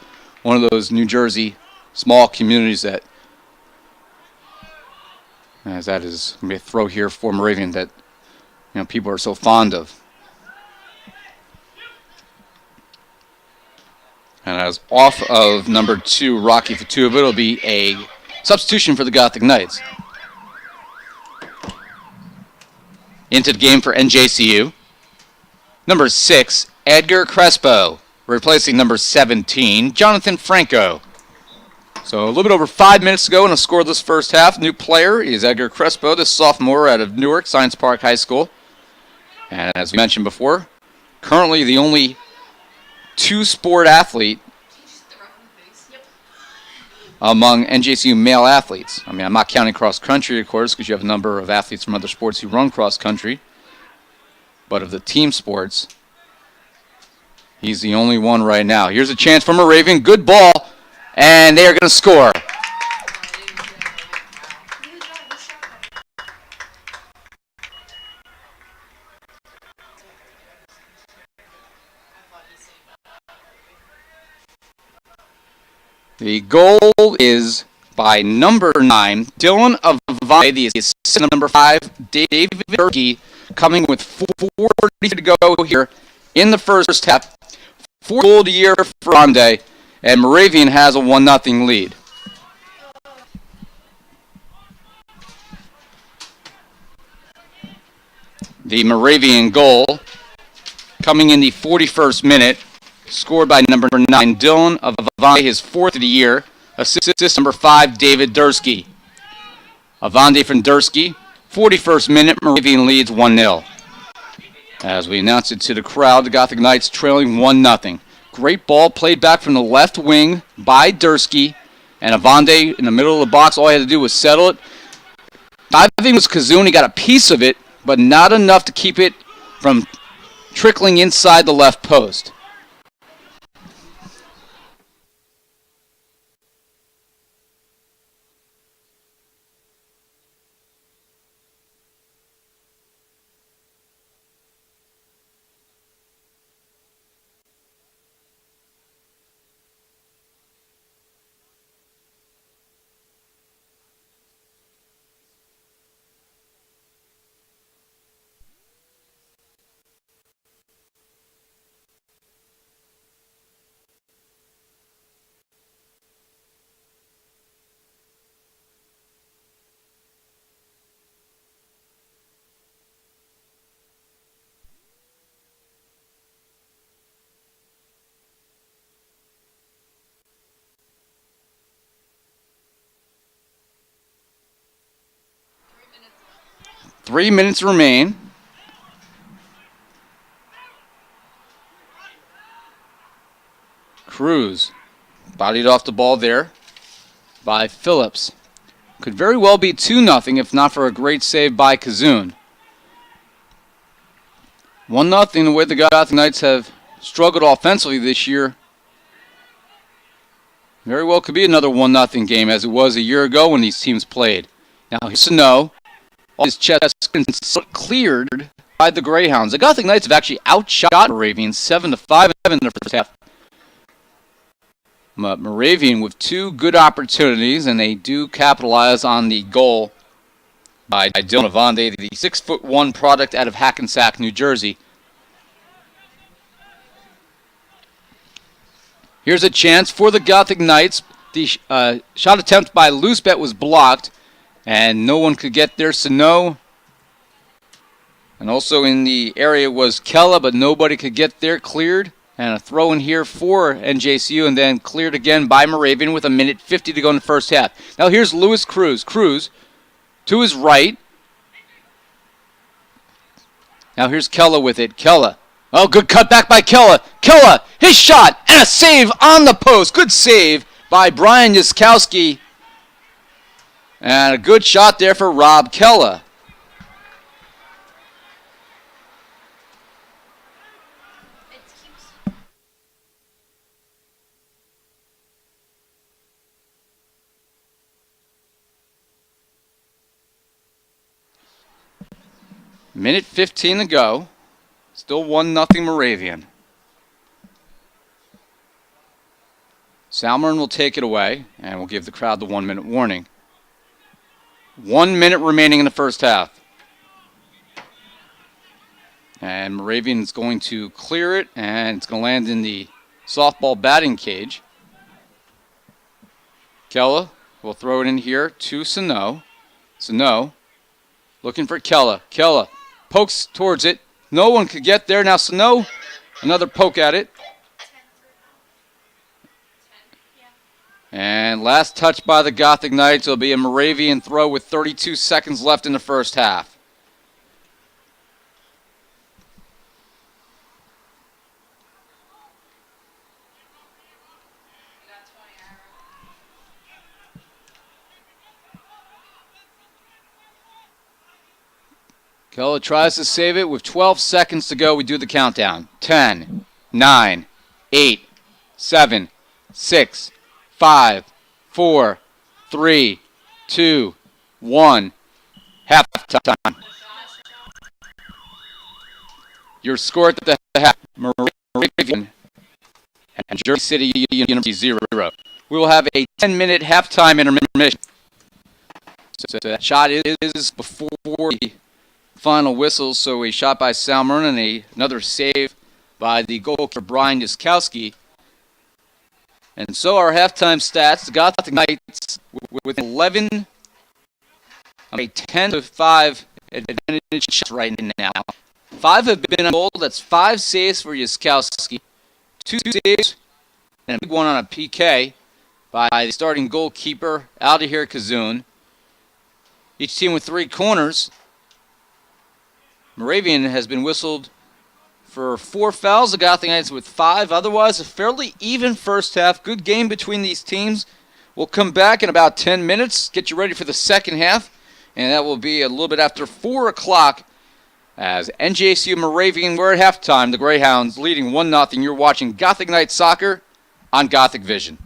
[SPEAKER 1] one of those New Jersey small communities that, as that is going to be a throw here for Moravian that people are so fond of. And as off of number 2, Rocky Fatuba, it'll be a substitution for the Gothic Knights. Into the game for NJCU. Number 6, Edgar Crespo, replacing number 17, Jonathan Franco. So a little bit over 5 minutes to go in a scoreless first half. New player is Edgar Crespo, the sophomore out of Newark Science Park High School. And as we mentioned before, currently the only two-sport athlete among NJCU male athletes. I mean, I'm not counting cross-country, of course, because you have a number of athletes from other sports who run cross-country. But of the team sports, he's the only one right now. Here's a chance for Moravian. Good ball. And they are going to score.
[SPEAKER 2] Neither did I. Who shot that?
[SPEAKER 1] The goal is by number 9, Dylan Avante, the assistant number 5, David Durkee, coming with 4:40 to go here in the first half. 4 goal to year for Avante, and Moravian has a 1-0 lead. The Moravian goal coming in the 41st minute, scored by number 9, Dylan Avante, his 4th of the year. Assist number 5, David Dursky. Avante from Dursky. 41st minute, Moravian leads 1-0. As we announce it to the crowd, the Gothic Knights trailing 1-0. Great ball played back from the left wing by Dursky. And Avante in the middle of the box, all he had to do was settle it. I think it was Kazoon. He got a piece of it, but not enough to keep it from trickling inside the left post.
[SPEAKER 3] left.
[SPEAKER 1] 3 minutes remain. Cruz bodied off the ball there by Phillips. Could very well be 2-0 if not for a great save by Kazoon. 1-0, the way the Gothic Knights have struggled offensively this year. Very well could be another 1-0 game as it was a year ago when these teams played. Now here's Sano. His chest cleared by the Greyhounds. The Gothic Knights have actually outshot Moravian 7-5 in the first half. Moravian with 2 good opportunities, and they do capitalize on the goal by Dylan Avante, the 6'1" product out of Hackensack, New Jersey. Here's a chance for the Gothic Knights. The shot attempt by Loosebet was blocked, and no one could get there. Sano, and also in the area was Kella, but nobody could get there. Cleared. And a throw in here for NJCU, and then cleared again by Moravian with 1:50 to go in the first half. Now here's Luis Cruz. Cruz to his right. Now here's Kella with it. Kella. Oh, good cutback by Kella. Kella, his shot, and a save on the post. Good save by Brian Yaskowski. And a good shot there for Rob Kella. Minute 15 to go. Still 1-0 Moravian. Salmon will take it away, and we'll give the crowd the 1-minute warning. 1 minute remaining in the first half. And Moravian is going to clear it, and it's going to land in the softball batting cage. Kella will throw it in here to Sano. Sano looking for Kella. Kella pokes towards it. No one could get there. Now Sano, another poke at it. And last touch by the Gothic Knights will be a Moravian throw with 32 seconds left in the first half. Kella tries to save it with 12 seconds to go. We do the countdown. 10, 9, 8, 7, 6, 5, 4, 3, 2, 1. Halftime. Your score at the half: Moravian and Jersey City University 0. We will have a 10-minute halftime intermission. So that shot is before the final whistle. So a shot by Sal Mernon and another save by the goalkeeper Brian Yaskowski. And so our halftime stats: the Gothic Knights with 11, a 10-5 advantage right now. 5 have been on goal. That's 5 saves for Yaskowski, 2 saves, and a big one on a PK by the starting goalkeeper Aldihir Kazoun. Each team with 3 corners. Moravian has been whistled for 4 fouls. The Gothic Knights with 5. Otherwise, a fairly even first half. Good game between these teams. We'll come back in about 10 minutes, get you ready for the second half, and that will be a little bit after 4 o'clock as NJCU Moravian, we're at halftime. The Greyhounds leading 1-0. You're watching Gothic Knights Soccer on Gothic Vision.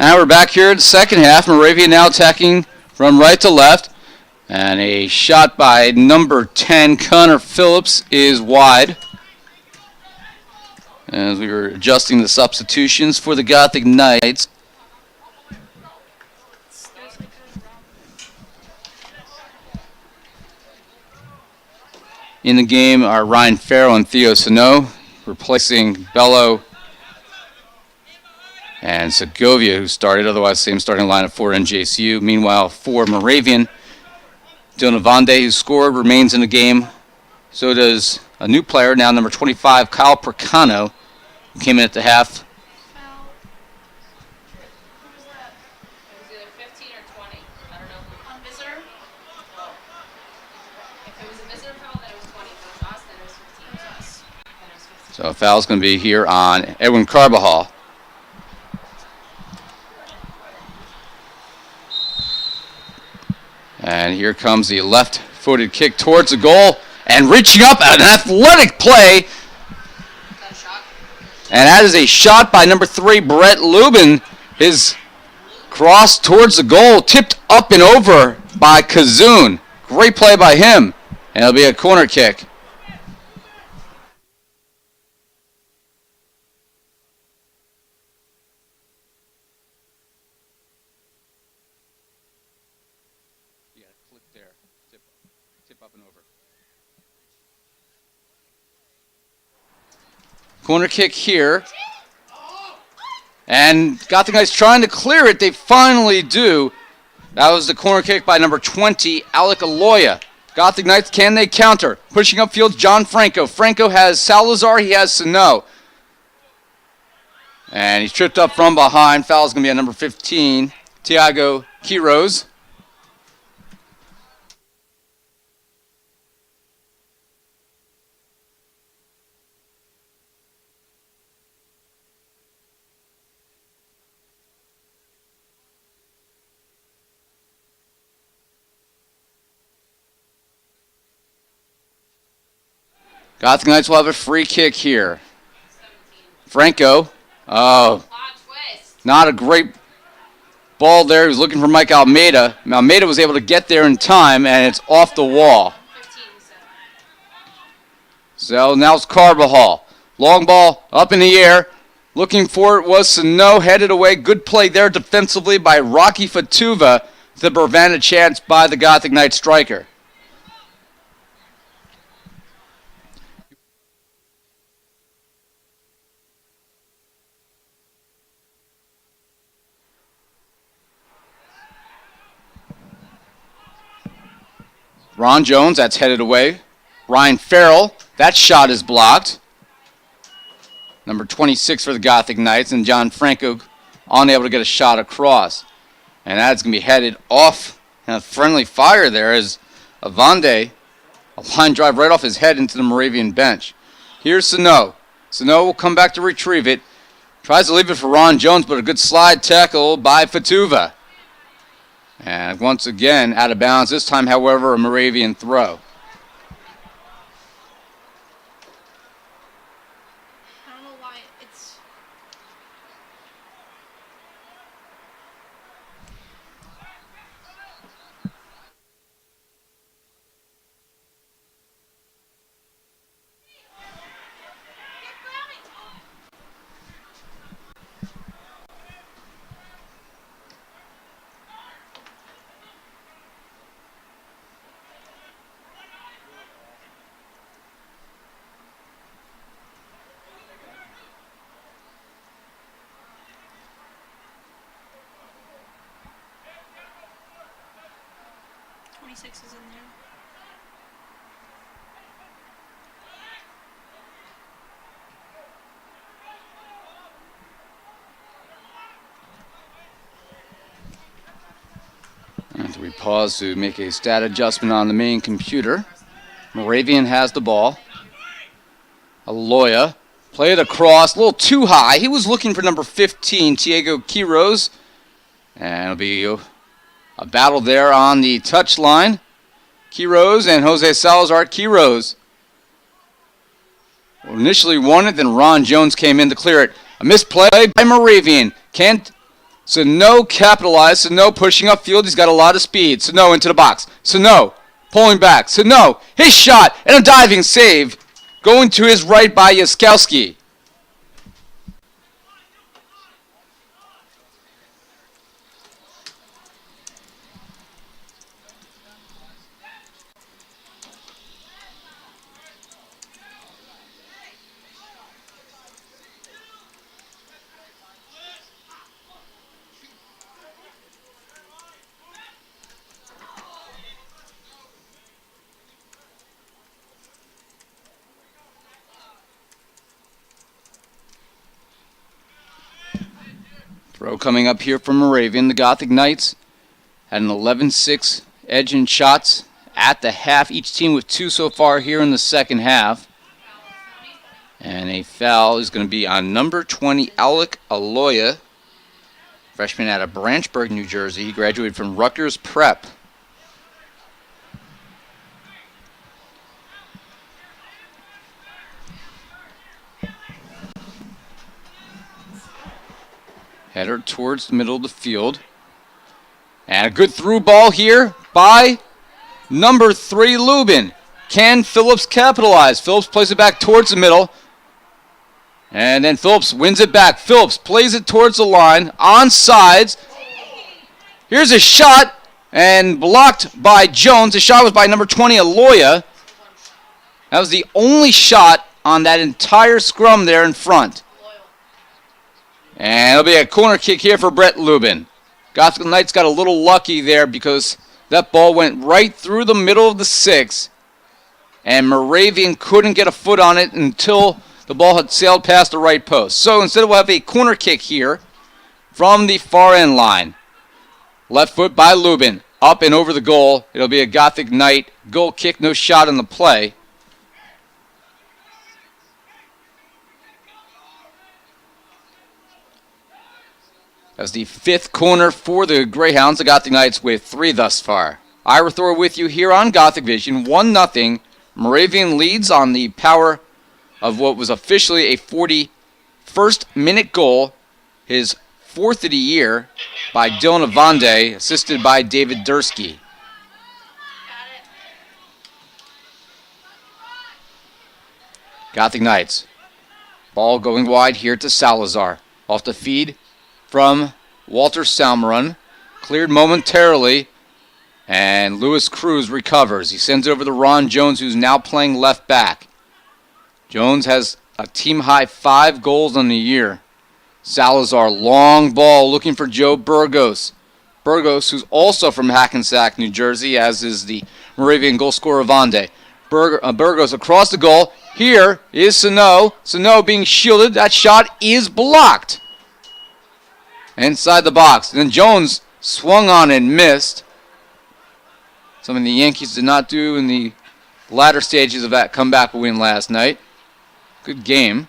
[SPEAKER 1] And we're back here in the second half. Moravian now attacking from right to left. And a shot by number 10, Connor Phillips, is wide. As we were adjusting the substitutions for the Gothic Knights. In the game are Ryan Farrell and Theo Sano, replacing Bello and Segovia, who started. Otherwise, same starting lineup for NJCU. Meanwhile, for Moravian, Dylan Avande, who scored, remains in the game. So does a new player, now number 25, Kyle Percano, who came in at the half.
[SPEAKER 2] Foul. Who was that?
[SPEAKER 3] It was either 15 or 20. I don't know who.
[SPEAKER 2] On visitor?
[SPEAKER 3] If it was a visitor foul, then it was 20. If it was us, then it was 15.
[SPEAKER 2] It was us.
[SPEAKER 3] Then it was 15.
[SPEAKER 1] So a foul's going to be here on Edwin Carbajal. And here comes the left-footed kick towards the goal. And reaching up, an athletic play.
[SPEAKER 3] Is that a shot?
[SPEAKER 1] And that is a shot by number 3, Brett Lubin. His cross towards the goal, tipped up and over by Kazoon. Great play by him. And it'll be a corner kick. Yeah, click there. Tip up and over. Corner kick here. And Gothic Knights trying to clear it. They finally do. That was the corner kick by number 20, Alec Aloya. Gothic Knights, can they counter? Pushing upfield, John Franco. Franco has Salazar. He has Sano. And he's tripped up from behind. Foul's going to be on number 15, Tiago Quiroz. Gothic Knights will have a free kick here.
[SPEAKER 3] 17.
[SPEAKER 1] Franco. Oh,
[SPEAKER 3] Plot twist.
[SPEAKER 1] not a great ball there. He was looking for Mike Almeida. Almeida was able to get there in time, and it's off the wall.
[SPEAKER 3] 15, he said.
[SPEAKER 1] So now it's Carbajal. Long ball up in the air. Looking for it was Sano, headed away. Good play there defensively by Rocky Fatuva to prevent a chance by the Gothic Knights striker. Ron Jones, that's headed away. Ryan Farrell, that shot is blocked. Number 26 for the Gothic Knights, and John Franco unable to get a shot across. And that's going to be headed off, and a friendly fire there as Avande, a line drive right off his head into the Moravian bench. Here's Sano. Sano will come back to retrieve it. Tries to leave it for Ron Jones, but a good slide tackle by Fatuva. And once again, out of bounds. This time, however, a Moravian throw.
[SPEAKER 2] I don't know why it's. Six is in there.
[SPEAKER 1] After we pause to make a stat adjustment on the main computer, Moravian has the ball. Aloya played across, a little too high. He was looking for number 15, Tiago Quiroz. And it'll be a battle there on the touchline. Quiroz and Jose Salazar. Quiroz initially won it, then Ron Jones came in to clear it. A misplay by Moravian. Can't Sano capitalized. Sano pushing upfield. He's got a lot of speed. Sano into the box. Sano pulling back. Sano, his shot, and a diving save. Going to his right by Yaskowski. Throw coming up here from Moravian. The Gothic Knights had an 11-6 edge in shots at the half. Each team with 2 so far here in the second half. And a foul is going to be on number 20, Alec Aloya, freshman out of Branchburg, New Jersey. He graduated from Rutgers Prep. Header towards the middle of the field. And a good through ball here by number 3, Lubin. Can Phillips capitalize? Phillips plays it back towards the middle. And then Phillips wins it back. Phillips plays it towards the line. On sides. Here's a shot. And blocked by Jones. The shot was by number 20, Aloya. That was the only shot on that entire scrum there in front. And it'll be a corner kick here for Brett Lubin. Gothic Knights got a little lucky there because that ball went right through the middle of the 6. And Moravian couldn't get a foot on it until the ball had sailed past the right post. So instead we'll have a corner kick here from the far end line. Left foot by Lubin. Up and over the goal. It'll be a Gothic Knight goal kick. No shot in the play. That's the 5th corner for the Greyhounds. The Gothic Knights with 3 thus far. Ira Thor with you here on Gothic Vision. 1-0. Moravian leads on the power of what was officially a 41st minute goal. His 4th of the year by Dylan Avande, assisted by David Dursky. Gothic Knights. Ball going wide here to Salazar. Off the feed from Walter Salmaron. Cleared momentarily. And Lewis Cruz recovers. He sends it over to Ron Jones, who's now playing left back. Jones has a team-high 5 goals on the year. Salazar, long ball, looking for Joe Burgos. Burgos, who's also from Hackensack, New Jersey, as is the Moravian goal scorer Vande. Burgos across the goal. Here is Sano. Sano being shielded. That shot is blocked. Inside the box. And then Jones swung on and missed. Something the Yankees did not do in the latter stages of that comeback win last night. Good game.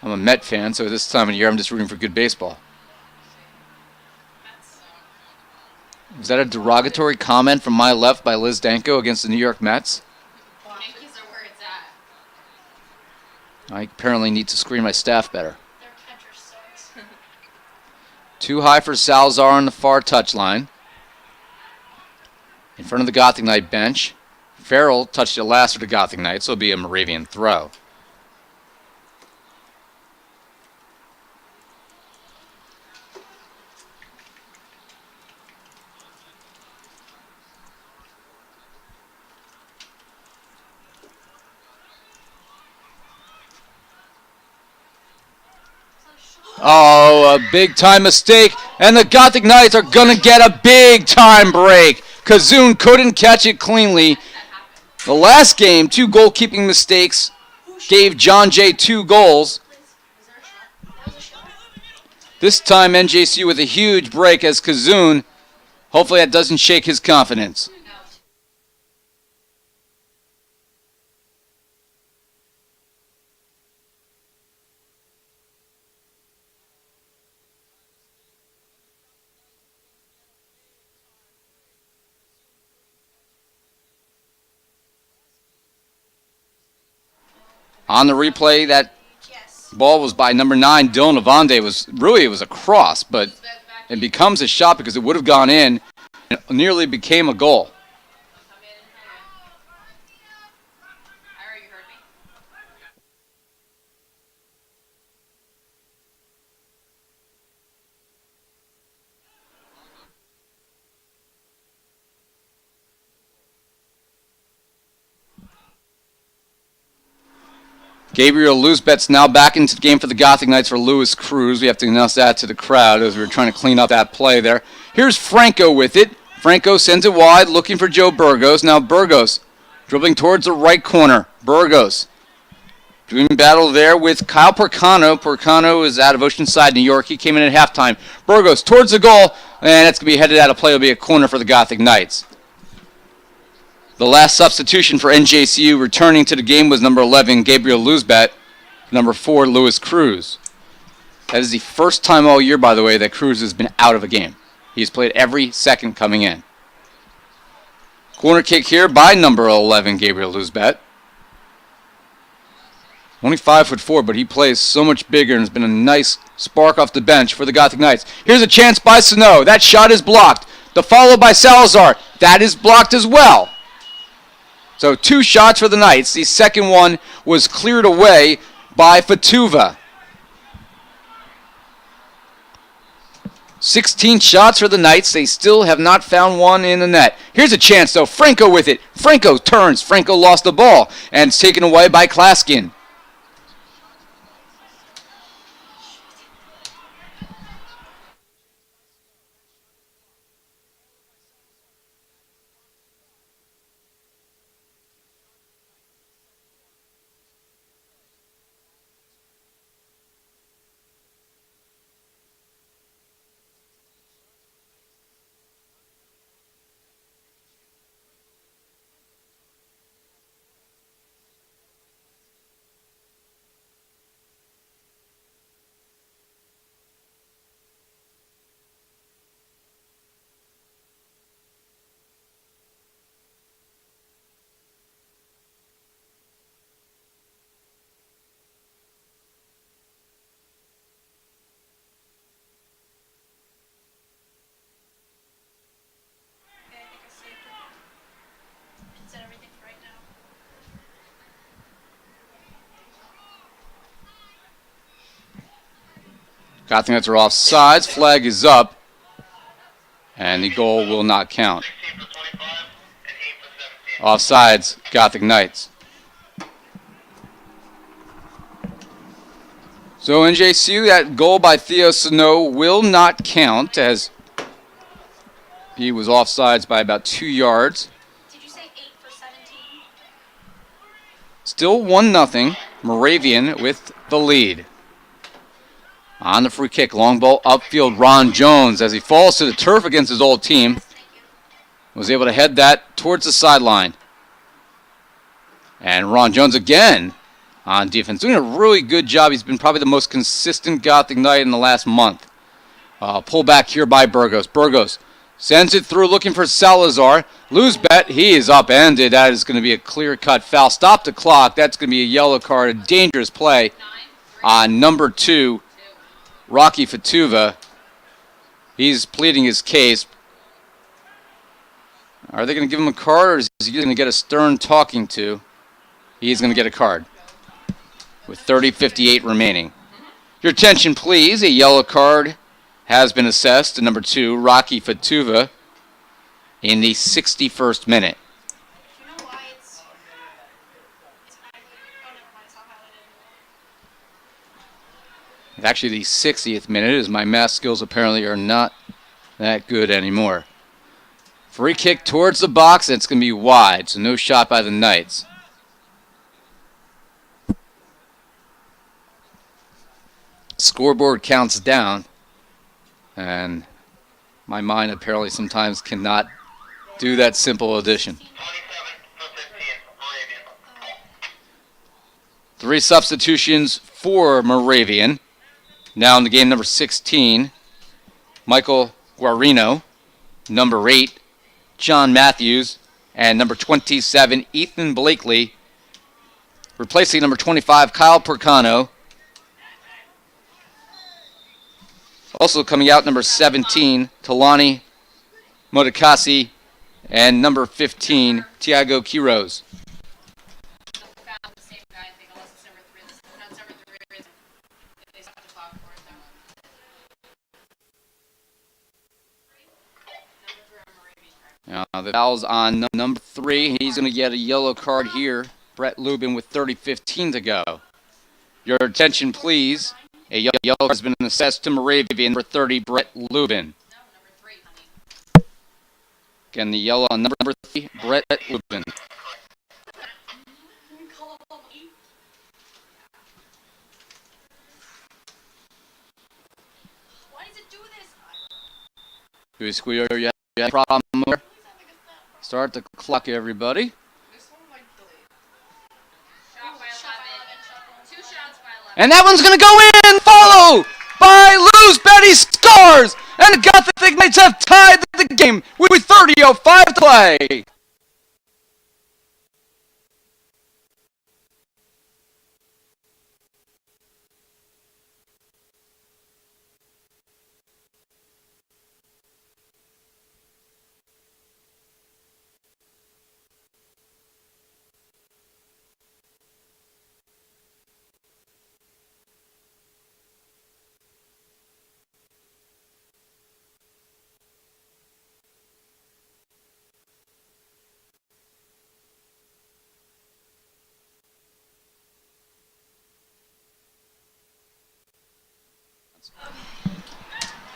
[SPEAKER 1] I'm a Met fan, so this time of year I'm just rooting for good baseball. Was that a derogatory comment from my left by Liz Danko against the New York Mets?
[SPEAKER 3] Yankees are where it's at.
[SPEAKER 1] I apparently need to screen my staff better.
[SPEAKER 2] Their catcher sucks.
[SPEAKER 1] Too high for Salazar on the far touchline. In front of the Gothic Knight bench. Farrell touched it last for the Gothic Knights, so it'll be a Moravian throw. Oh, a big-time mistake, and the Gothic Knights are going to get a big-time break. Kazoon couldn't catch it cleanly. The last game, 2 goalkeeping mistakes gave John Jay 2 goals. This time, NJCU with a huge break as Kazoon. Hopefully that doesn't shake his confidence. On the replay, that Ball was by number 9, Dylan Avande. It was a cross, but it becomes a shot because it would have gone in and it nearly became a goal.
[SPEAKER 3] I already heard me.
[SPEAKER 1] Gabriel Luzbet's now back into the game for the Gothic Knights for Lewis Cruz. We have to announce that to the crowd as we were trying to clean up that play there. Here's Franco with it. Franco sends it wide, looking for Joe Burgos. Now Burgos dribbling towards the right corner. Burgos doing battle there with Kyle Porcano. Porcano is out of Oceanside, New York. He came in at halftime. Burgos towards the goal, and that's going to be headed out of play. It'll be a corner for the Gothic Knights. The last substitution for NJCU returning to the game was number 11, Gabriel Luzbet, number 4, Lewis Cruz. That is the first time all year, by the way, that Cruz has been out of a game. He's played every second coming in. Corner kick here by number 11, Gabriel Luzbet. Only 5'4", but he plays so much bigger and has been a nice spark off the bench for the Gothic Knights. Here's a chance by Sano. That shot is blocked. The follow by Salazar. That is blocked as well. So 2 shots for the Knights. The second one was cleared away by Fatuva. 16 shots for the Knights. They still have not found one in the net. Here's a chance, though. Franco with it. Franco turns. Franco lost the ball, and it's taken away by Klaskin.
[SPEAKER 2] Okay, I think I saved it. It said everything for right now.
[SPEAKER 1] Gothic Knights are offsides. Flag is up. And the goal will not count.
[SPEAKER 4] 16 for 25 and 8 for 17.
[SPEAKER 1] Offsides, Gothic Knights. So NJCU, that goal by Theo Sano will not count as he was offsides by about 2 yards.
[SPEAKER 2] Did you say 8 for 17?
[SPEAKER 1] Still 1-0. Moravian with the lead. On the free kick, long ball upfield, Ron Jones, as he falls to the turf against his old team,
[SPEAKER 2] Thank you.
[SPEAKER 1] was able to head that towards the sideline. And Ron Jones again on defense, doing a really good job. He's been probably the most consistent Gothic Knight in the last month. Pull back here by Burgos. Burgos sends it through looking for Salazar. Luzbet, he is upended. That is going to be a clear-cut foul. Stop the clock. That's going to be a yellow card, a dangerous play on number 2, Rocky Fatuva. He's pleading his case. Are they going to give him a card, or is he going to get a stern talking to? He's going to get a card with 30:58 remaining. Your attention, please. A yellow card has been assessed to number 2, Rocky Fatuva, in the 61st minute.
[SPEAKER 2] Do you know why it's ugly? Oh, never mind. It's not highlighted anymore.
[SPEAKER 1] It's actually the 60th minute, as my math skills apparently are not that good anymore. Free kick towards the box, and it's going to be wide, so no shot by the Knights. Scoreboard counts down, and my mind apparently sometimes cannot do that simple addition.
[SPEAKER 4] 27 for 15 Moravian.
[SPEAKER 1] 3 substitutions for Moravian. Now in the game, number 16, Michael Guarino. Number 8, John Matthews. And number 27, Ethan Blakely. Replacing number 25, Kyle Porcano. Also coming out, number 17, Talani Modikasi, and number 15, Tiago Quiroz.
[SPEAKER 3] Found the same guy, I think, unless it's number 3. No, it's number 3. They stopped the clock for it, that one. Number 3 on Moravian, correct?
[SPEAKER 1] The foul's on number 3. He's going to get a yellow card here. Brett Lubin with 30:15 to go. Your attention, please. A yellow card has been assessed to Moravian for 30, Brett Lubin.
[SPEAKER 3] No, number 3, honey.
[SPEAKER 1] Again, the yellow on number 3, Brett Lubin.
[SPEAKER 2] Why does it do this?
[SPEAKER 1] Do we squeal? You have a problem more? Start the clock, everybody.
[SPEAKER 3] Shot by 11. 2 shots by 11.
[SPEAKER 1] And that one's going to go in. Follow by Luz. Betty scores. And the Gothic Knights have tied the game with 30:05 to play.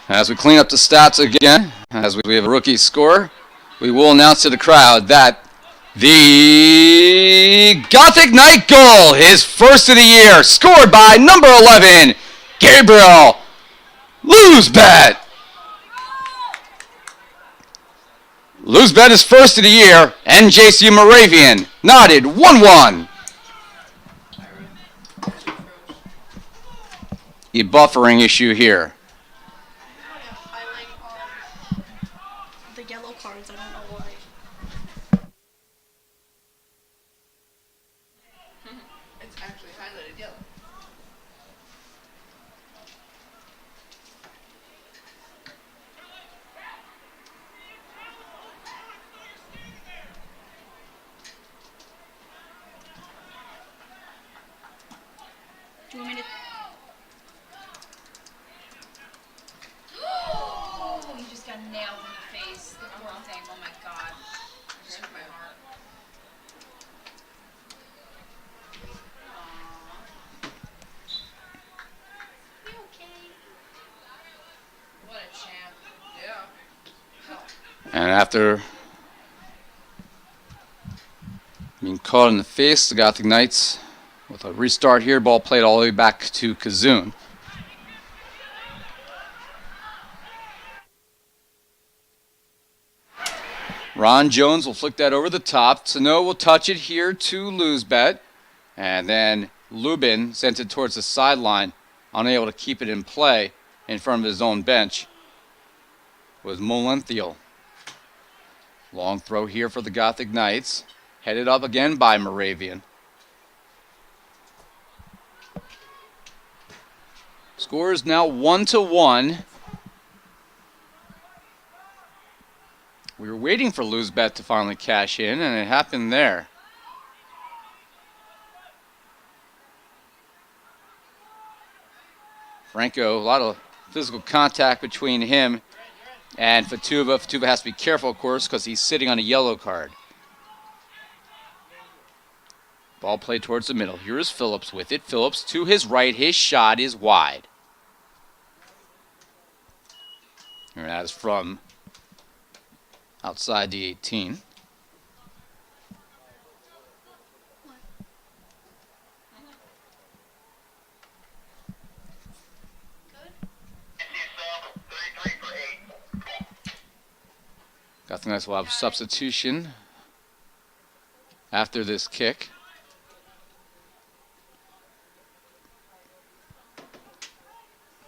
[SPEAKER 1] As we clean up the stats again, as we have a rookie score, we will announce to the crowd that the Gothic Knight goal, his first of the year, scored by number 11, Gabriel Luzbet. Luzbet is first of the year, NJCU Moravian, knotted 1-1. A buffering issue here.
[SPEAKER 2] Highlight on the yellow cards. I don't know why.
[SPEAKER 3] It's actually highlighted yellow.
[SPEAKER 2] Do you want me to?
[SPEAKER 3] Oh, he just got nailed in the face. The poor thing. Oh my god. It just hurt my heart.
[SPEAKER 2] You okay?
[SPEAKER 3] What a champ. Yeah.
[SPEAKER 1] And after being caught in the face, the Gothic Knights, with a restart here, ball played all the way back to Kazoon. Ron Jones will flick that over the top. Sano will touch it here to Luzbet. And then Lubin sent it towards the sideline, unable to keep it in play in front of his own bench, was Molenthiel. Long throw here for the Gothic Knights. Headed up again by Moravian. Score is now 1-1. We were waiting for Luzbet to finally cash in, and it happened there. Franco, a lot of physical contact between him and Fatuva. Fatuva has to be careful, of course, because he's sitting on a yellow card. Ball played towards the middle. Here is Phillips with it. Phillips to his right. His shot is wide. And that is from outside the 18. Gothic Knights will have a substitution after this kick.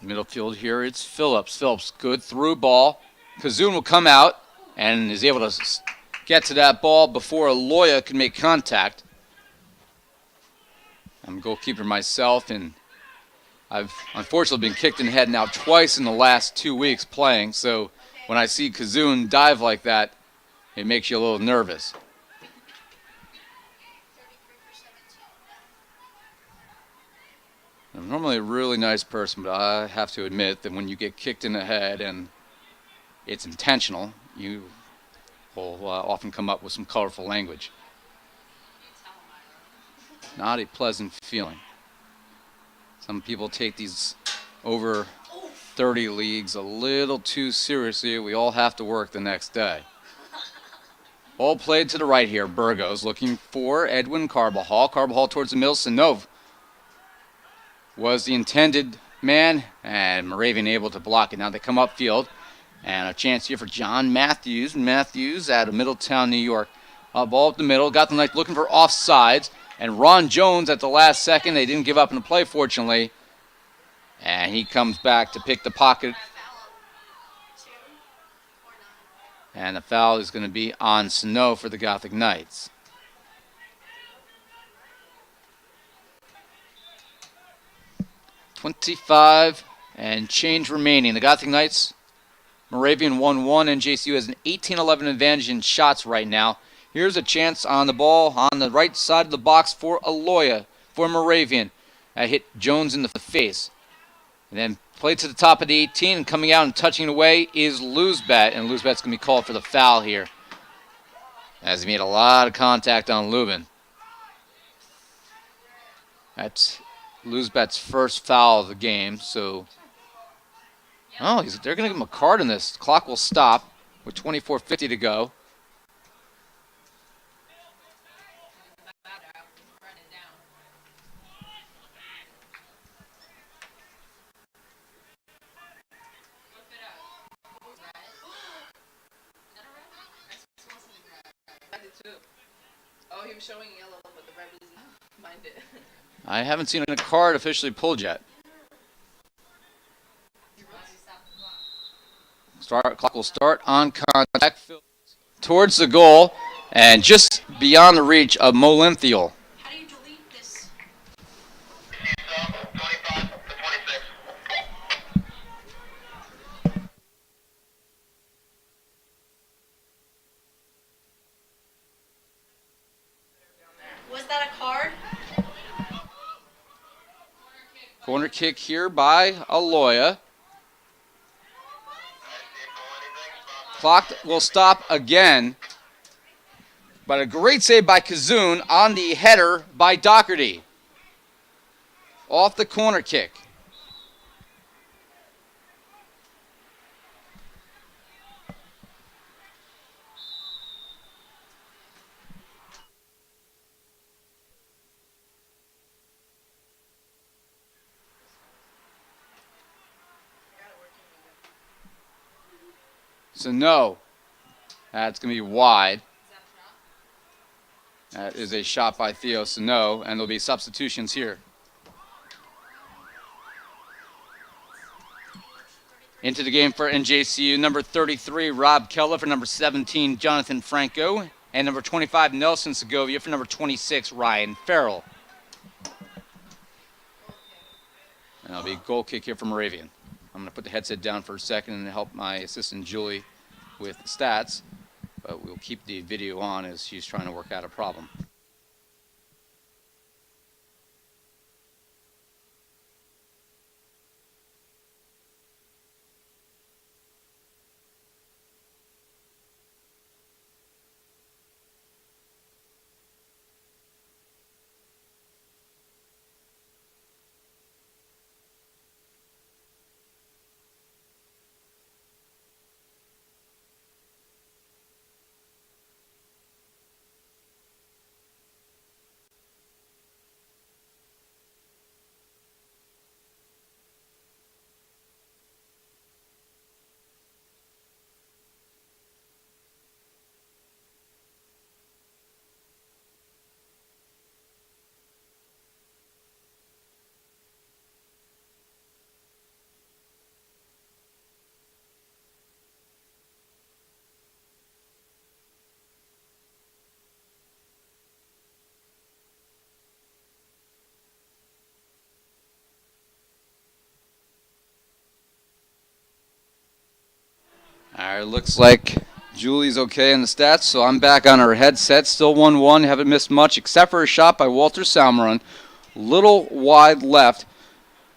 [SPEAKER 1] Middle field here, it's Phillips. Phillips, good through ball. Kazoon will come out and is able to get to that ball before Aloya can make contact. I'm a goalkeeper myself, and I've unfortunately been kicked in the head now twice in the last 2 weeks playing, so when I see Kazoon dive like that, it makes you a little nervous. I'm normally a really nice person, but I have to admit that when you get kicked in the head and it's intentional, you will often come up with some colorful language. Not a pleasant feeling. Some people take these over 30 leagues a little too seriously. We all have to work the next day. Ball played to the right here. Burgos looking for Edwin Carbajal. Carbajal towards the middle. Sanov was the intended man, and Moravian able to block it. Now they come upfield, and a chance here for John Matthews. Matthews out of Middletown, New York. Ball up the middle. Got the Knights looking for offsides. And Ron Jones at the last second. They didn't give up in the play, fortunately. And he comes back to pick the pocket. And the foul is going to be on Snow for the Gothic Knights. .25 and change remaining. The Gothic Knights, Moravian 1-1. NJCU has an 18-11 advantage in shots right now. Here's a chance on the ball on the right side of the box for Aloya, for Moravian. That hit Jones in the face. And then played to the top of the 18, and coming out and touching it away is Luzbat. And Luzbat's going to be called for the foul here, as he made a lot of contact on Lubin. That's Luzbat's first foul of the game. So, they're going to give him a card in this. The clock will stop with 24:50 to go.
[SPEAKER 5] Oh, he was showing yellow, but the red was mind it.
[SPEAKER 1] I haven't seen a card officially pulled yet. Clock will start on contact towards the goal and just beyond the reach of Molinthiel.
[SPEAKER 2] How do you delete this?
[SPEAKER 4] 25 to 26.
[SPEAKER 2] Was that a card?
[SPEAKER 1] Corner kick here by Aloya. Clock will stop again. But a great save by Kazoon on the header by Doherty. Off the corner kick. So no, that's going to be wide. That is a shot by Theo Sano, and there'll be substitutions here. Into the game for NJCU, number 33, Rob Keller, for number 17, Jonathan Franco, and number 25, Nelson Segovia, for number 26, Ryan Farrell. And that'll be a goal kick here for Moravian. I'm going to put the headset down for a second and help my assistant Julie with the stats, but we'll keep the video on as she's trying to work out a problem. All right, looks like Julie's okay in the stats, so I'm back on her headset. Still 1-1. Haven't missed much except for a shot by Walter Salmeron. Little wide left.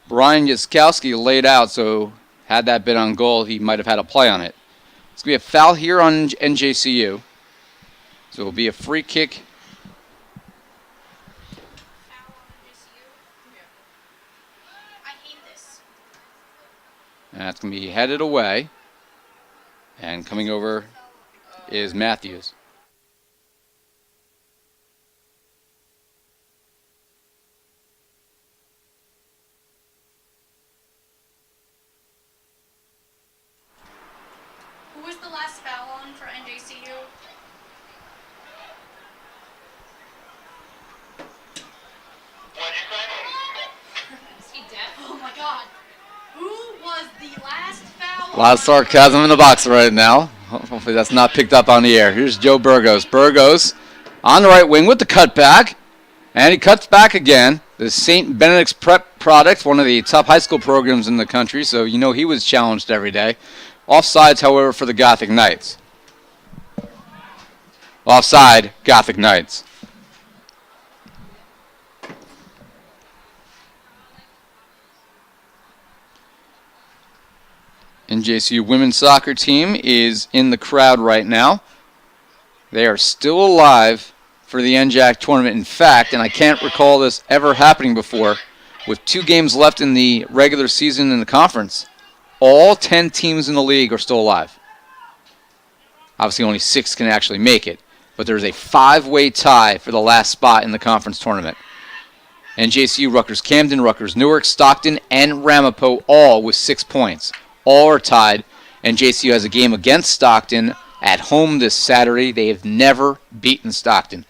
[SPEAKER 1] Brian Yaskowski laid out, so had that been on goal, he might have had a play on it. It's going to be a foul here on NJCU. So it'll be a free kick.
[SPEAKER 2] Foul on NJCU. I hate this.
[SPEAKER 1] And that's going to be headed away. And coming over is Matthews.
[SPEAKER 2] Who was the last foul on for NJCU?
[SPEAKER 4] What'd you say?
[SPEAKER 3] Is he deaf?
[SPEAKER 2] Oh my god. Who was the last foul?
[SPEAKER 1] A lot of sarcasm in the box right now. Hopefully that's not picked up on the air. Here's Joe Burgos. Burgos on the right wing with the cutback. And he cuts back again. The St. Benedict's Prep product, one of the top high school programs in the country, so you know he was challenged every day. Offsides, however, for the Gothic Knights. Offside, Gothic Knights. NJCU women's soccer team is in the crowd right now. They are still alive for the NJAC tournament. In fact, and I can't recall this ever happening before, with 2 games left in the regular season in the conference, all 10 teams in the league are still alive. Obviously, only 6 can actually make it, but there's a 5-way tie for the last spot in the conference tournament. NJCU, Rutgers Camden, Rutgers Newark, Stockton, and Ramapo all with 6 points. All are tied. NJCU has a game against Stockton at home this Saturday. They have never beaten Stockton,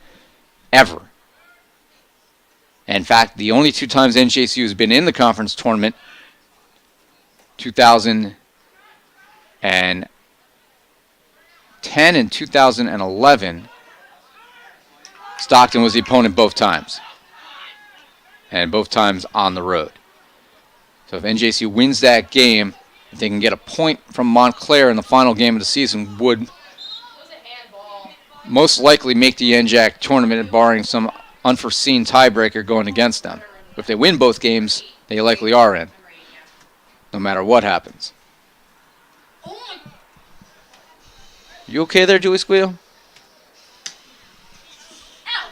[SPEAKER 1] ever. In fact, the only 2 times NJCU has been in the conference tournament, 2010 and 2011, Stockton was the opponent both times. And both times on the road. So if NJCU wins that game, if they can get a point from Montclair in the final game of the season, would
[SPEAKER 3] It was a handball.
[SPEAKER 1] most likely make the NJAC tournament, barring some unforeseen tiebreaker going against them. But if they win both games, they likely are in, no matter what happens.
[SPEAKER 2] Oh my.
[SPEAKER 1] You okay there, Julie Squeal?
[SPEAKER 2] Ow.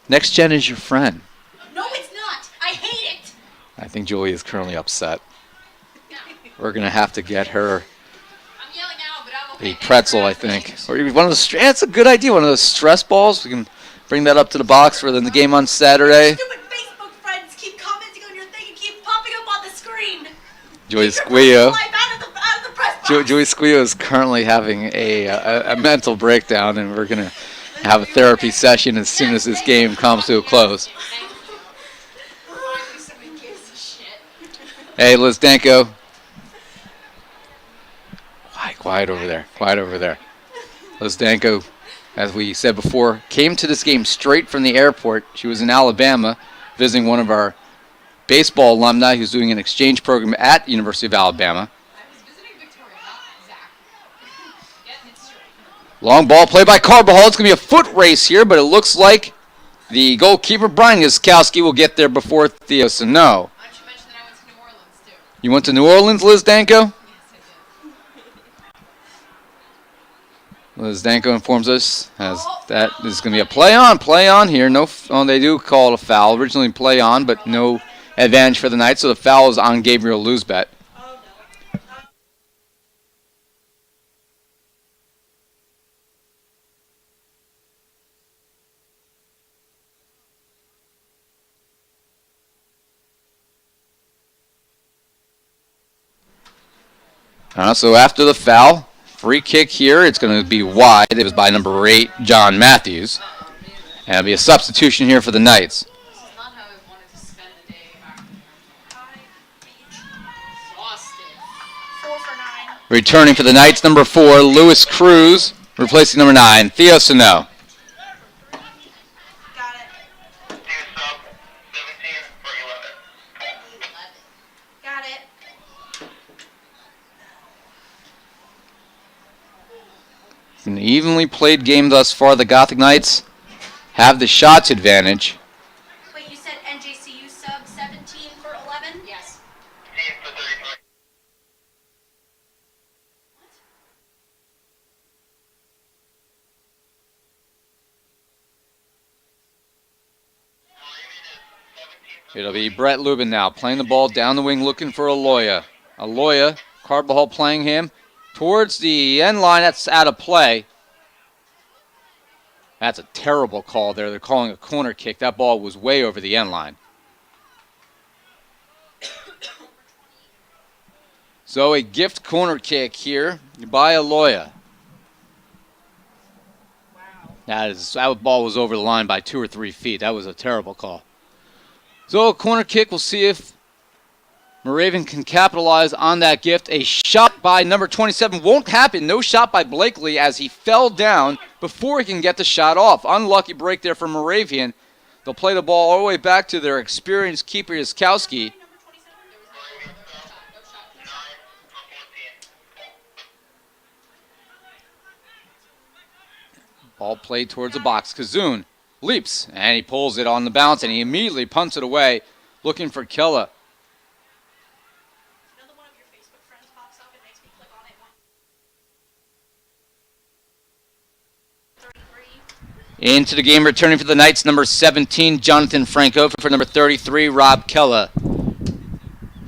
[SPEAKER 1] Next Gen is your friend.
[SPEAKER 2] No, it's not. I hate it.
[SPEAKER 1] I think Julie is currently upset. We're going to have to get her
[SPEAKER 3] I'm yelling out, but I'm okay.
[SPEAKER 1] a pretzel, I think. Or one of the that's a good idea. One of those stress balls. We can bring that up to the box for the game on Saturday.
[SPEAKER 2] Stupid Facebook friends keep commenting on your thing and keep popping up on the screen.
[SPEAKER 1] Julie
[SPEAKER 2] Keep your
[SPEAKER 1] Squeal.
[SPEAKER 2] personal life out of the press box.
[SPEAKER 1] Julie Squeal is currently having a mental breakdown, and we're going to have a therapy session as soon as this game comes to a close.
[SPEAKER 3] Finally, somebody gives a shit.
[SPEAKER 1] Hey, Liz Danko. Quiet over there. Quiet over there. Liz Danko, as we said before, came to this game straight from the airport. She was in Alabama visiting one of our baseball alumni who's doing an exchange program at the University of Alabama.
[SPEAKER 3] I was visiting Victoria, not Zach. Getting it straight.
[SPEAKER 1] Long ball play by Carbajal. It's going to be a foot race here, but it looks like the goalkeeper, Brian Yaskowski, will get there before Theo Sano.
[SPEAKER 3] Why don't you mention that I went to New Orleans, too?
[SPEAKER 1] You went to New Orleans, Liz Danko?
[SPEAKER 3] Yes, I did.
[SPEAKER 1] Liz Danko informs us as that is going to be a play on here. No, they do call it a foul. Originally play on, but no advantage for the Knights, so the foul is on Gabriel Luzbet. So after the foul, free kick here. It's going to be wide. It was by number 8, John Matthews. And it'll be a substitution here for the Knights.
[SPEAKER 3] This is not how I wanted to spend the day after. Exhausted.
[SPEAKER 2] 4 for 9.
[SPEAKER 1] Returning for the Knights, number 4, Lewis Cruz, replacing number 9, Theo Sano.
[SPEAKER 2] Got it.
[SPEAKER 4] Do sub 17 for 11.
[SPEAKER 2] Got it.
[SPEAKER 1] An evenly played game thus far. The Gothic Knights have the shots advantage.
[SPEAKER 2] Wait, you said NJCU sub 17 for 11?
[SPEAKER 3] Yes.
[SPEAKER 4] 15 for 33.
[SPEAKER 1] It'll be Brett Lubin now playing the ball down the wing looking for Aloya. Aloya, Carbajal playing him towards the end line. That's out of play. That's a terrible call there. They're calling a corner kick. That ball was way over the end line. So a gift corner kick here by Aloya.
[SPEAKER 5] Wow.
[SPEAKER 1] That ball was over the line by 2 or 3 feet. That was a terrible call. So a corner kick. We'll see if Moravian can capitalize on that gift. A shot by number 27 won't happen. No shot by Blakely as he fell down before he can get the shot off. Unlucky break there for Moravian. They'll play the ball all the way back to their experienced keeper, Yaskowski. Ball played towards the box. Kazoon leaps, and he pulls it on the bounce, and he immediately punts it away, looking for Killa.
[SPEAKER 2] Another one of your Facebook friends pops up and makes me click on it. 33.
[SPEAKER 1] Into the game, returning for the Knights, number 17, Jonathan Franco. For number 33, Rob Kella.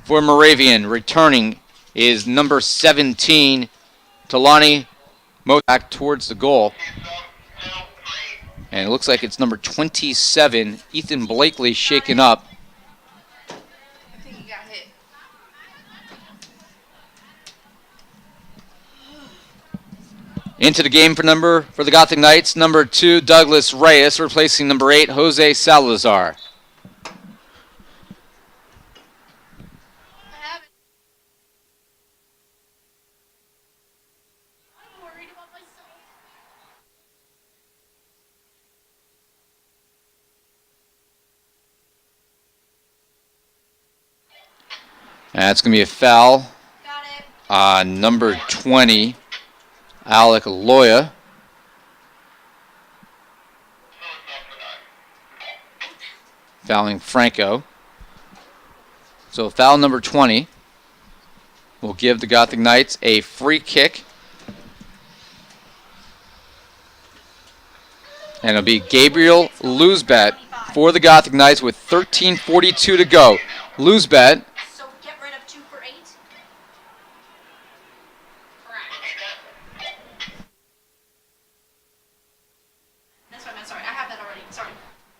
[SPEAKER 1] For Moravian, returning is number 17, Talani Motak towards the goal. And it looks like it's number 27, Ethan Blakely, shaken up.
[SPEAKER 5] I think he got hit.
[SPEAKER 1] Into the game for the Gothic Knights, number 2, Douglas Reyes, replacing number 8, Jose Salazar.
[SPEAKER 2] I haven't. I'm worried about myself.
[SPEAKER 1] That's going to be a foul
[SPEAKER 2] Got it.
[SPEAKER 1] on number 20, Alec Aloya. Fouling Franco. So foul number 20 will give the Gothic Knights a free kick. And it'll be Gabriel Luzbet for the Gothic Knights with 13:42 to go. Luzbet
[SPEAKER 2] So get rid of 2 for 8.
[SPEAKER 3] Correct.
[SPEAKER 2] That's what I meant. Sorry, I have that already. Sorry.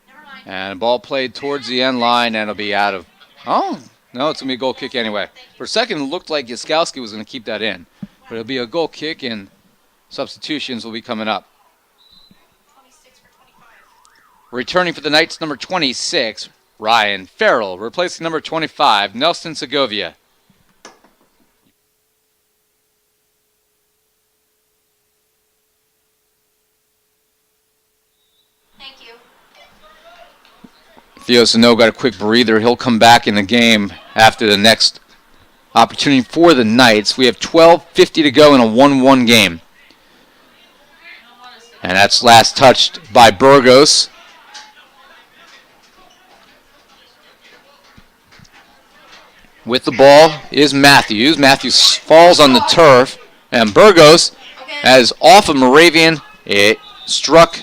[SPEAKER 2] Never mind.
[SPEAKER 1] and a ball played towards the end line and it'll be out of. Oh, no, it's going to be a goal kick anyway. For a second, it looked like Yaskowski was going to keep that in. But it'll be a goal kick and substitutions will be coming up.
[SPEAKER 2] 26 for 25.
[SPEAKER 1] Returning for the Knights, number 26, Ryan Farrell, replacing number 25, Nelson Segovia.
[SPEAKER 2] Thank you.
[SPEAKER 1] Theo Sano got a quick breather. He'll come back in the game after the next opportunity for the Knights. We have 12:50 to go in a 1-1 game. And that's last touched by Burgos. With the ball is Matthews. Matthews falls on the turf. And Burgos, as off of Moravian, it struck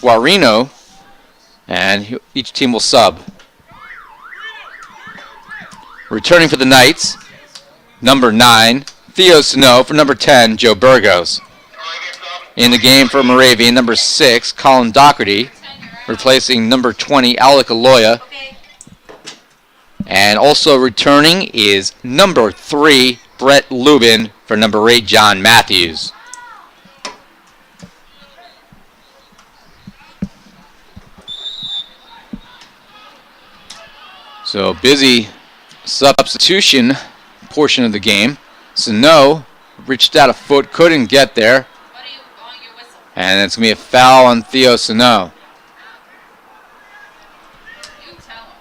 [SPEAKER 1] Guarino. And each team will sub. Returning for the Knights, number 9, Theo Sano. For number 10, Joe Burgos. In the game for Moravian, number 6, Colin Doherty, replacing number 20, Alec Aloya.
[SPEAKER 2] Okay.
[SPEAKER 1] And also returning is number 3, Brett Lubin, for number 8, John Matthews. So busy substitution portion of the game. Sano reached out a foot, couldn't get there.
[SPEAKER 3] What are you blowing your whistle?
[SPEAKER 1] And it's going to be a foul on Theo Sano.
[SPEAKER 3] You tell him.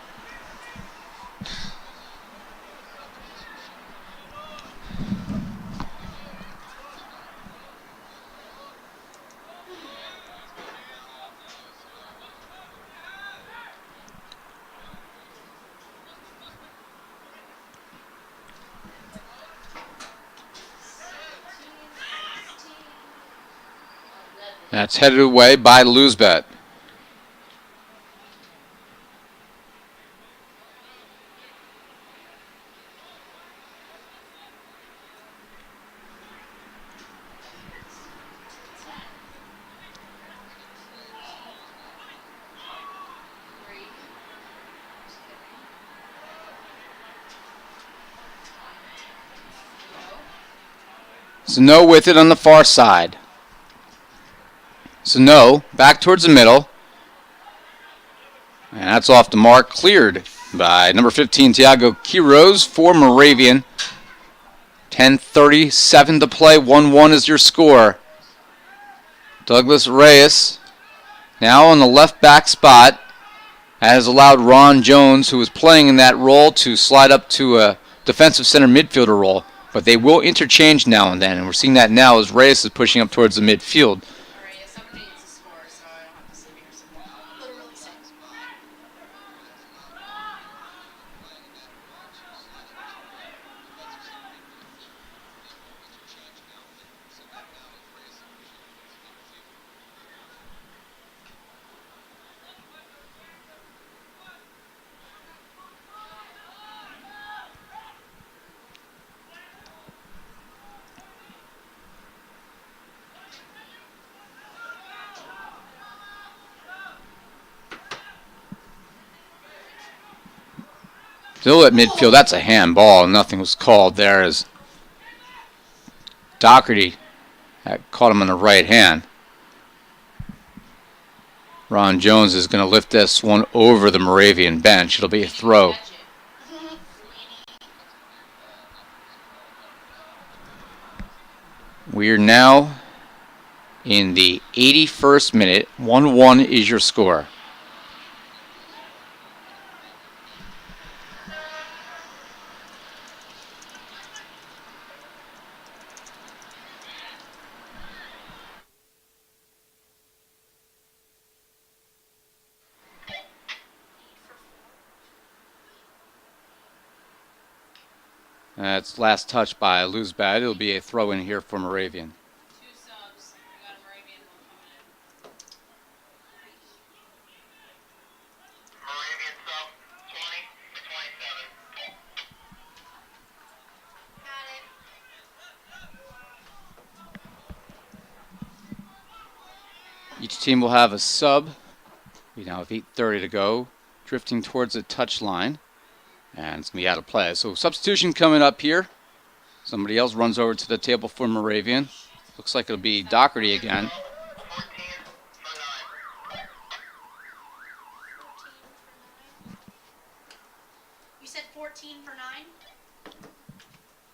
[SPEAKER 1] That's headed away by Losebet. Sano with it on the far side. Sano back towards the middle. And that's off the mark. Cleared by number 15, Tiago Quiroz for Moravian. 10:37 to play. 1-1 is your score. Douglas Reyes now on the left back spot has allowed Ron Jones, who was playing in that role, to slide up to a defensive center midfielder role. But they will interchange now and then, and we're seeing that now as Reyes is pushing up towards the midfield.
[SPEAKER 3] Alright, yeah, somebody needs to score, so I don't have to sit here somewhere.
[SPEAKER 2] Literally same.
[SPEAKER 1] Still at midfield, that's a handball. Nothing was called there as Doherty had caught him on the right hand. Ron Jones is going to lift this one over the Moravian bench. It'll be a throw.
[SPEAKER 3] Catch it.
[SPEAKER 1] We're now in the 81st minute. 1-1 is your score. That's last touch by Losebad. It'll be a throw in here for Moravian.
[SPEAKER 3] 2 subs. We got a Moravian one coming in.
[SPEAKER 4] Moravian sub 20 to 27.
[SPEAKER 2] Got it.
[SPEAKER 1] Each team will have a sub. We now have 8:30 to go. Drifting towards the touchline. And it's going to be out of play. So substitution coming up here. Somebody else runs over to the table for Moravian. Looks like it'll be Doherty again.
[SPEAKER 4] 14 for 9.
[SPEAKER 2] 14 for 9. You said 14 for 9?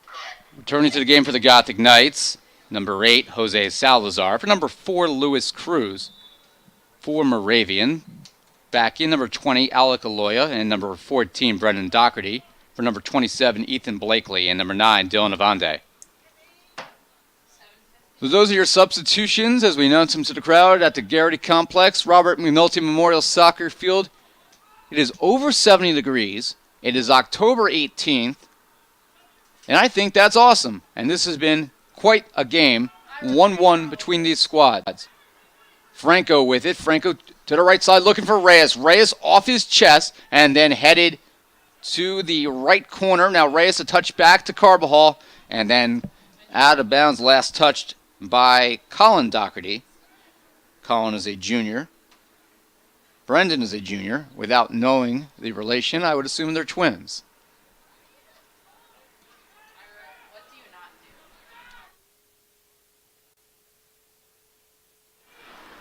[SPEAKER 4] Correct.
[SPEAKER 1] Returning to the game for the Gothic Knights. Number 8, Jose Salazar. For number 4, Luis Cruz. For Moravian. Back in number 20, Alec Aloya, and number 14, Brendan Doherty. For number 27, Ethan Blakely, and number 9, Dylan Avande. So those are your substitutions as we announce them to the crowd at the Garrity Complex, Robert McNulty Memorial Soccer Field. It is over 70 degrees. It is October 18th, and I think that's awesome. And this has been quite a game, 1-1 between these squads. Franco with it. Franco to the right side looking for Reyes. Reyes off his chest and then headed to the right corner. Now Reyes a touch back to Carbajal and then out of bounds, last touched by Colin Doherty. Colin is a junior. Brendan is a junior. Without knowing the relation, I would assume they're twins.
[SPEAKER 3] What do you not do?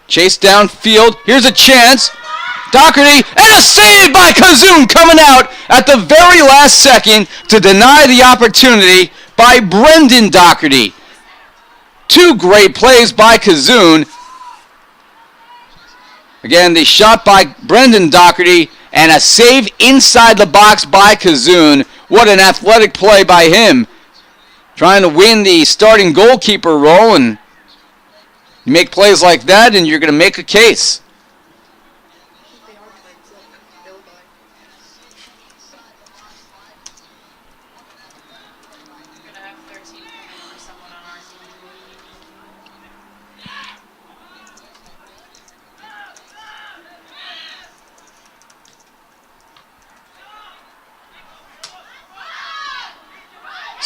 [SPEAKER 1] Chase downfield. Here's a chance. Doherty and a save by Kazoon coming out at the very last second to deny the opportunity by Brendan Doherty. 2 great plays by Kazoon. Again, the shot by Brendan Doherty and a save inside the box by Kazoon. What an athletic play by him. Trying to win the starting goalkeeper role, and you make plays like that and you're going to make a case.
[SPEAKER 5] They are twins. Look, they look alike.
[SPEAKER 3] We're gonna have 13 coming in for someone on our team.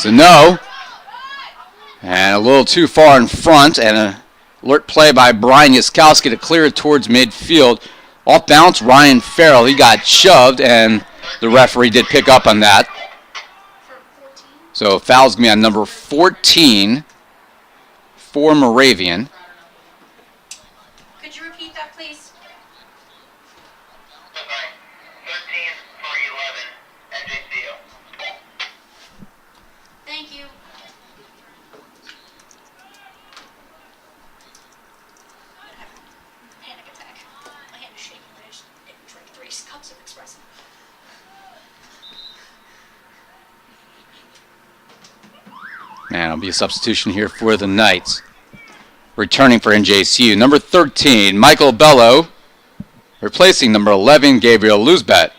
[SPEAKER 1] Sano. And a little too far in front, and an alert play by Brian Yaskowski to clear it towards midfield. Off balance, Ryan Farrell. He got shoved, and the referee did pick up on that. So foul's going to be on number 14 for Moravian.
[SPEAKER 2] Could you repeat that, please?
[SPEAKER 4] 13 for 11, NJCU.
[SPEAKER 2] Thank you. I'm having a panic attack. My hand is shaking. I just drank 3 cups of espresso.
[SPEAKER 1] And it'll be a substitution here for the Knights. Returning for NJCU, number 13, Michael Bello, replacing number 11, Gabriel Luzbet.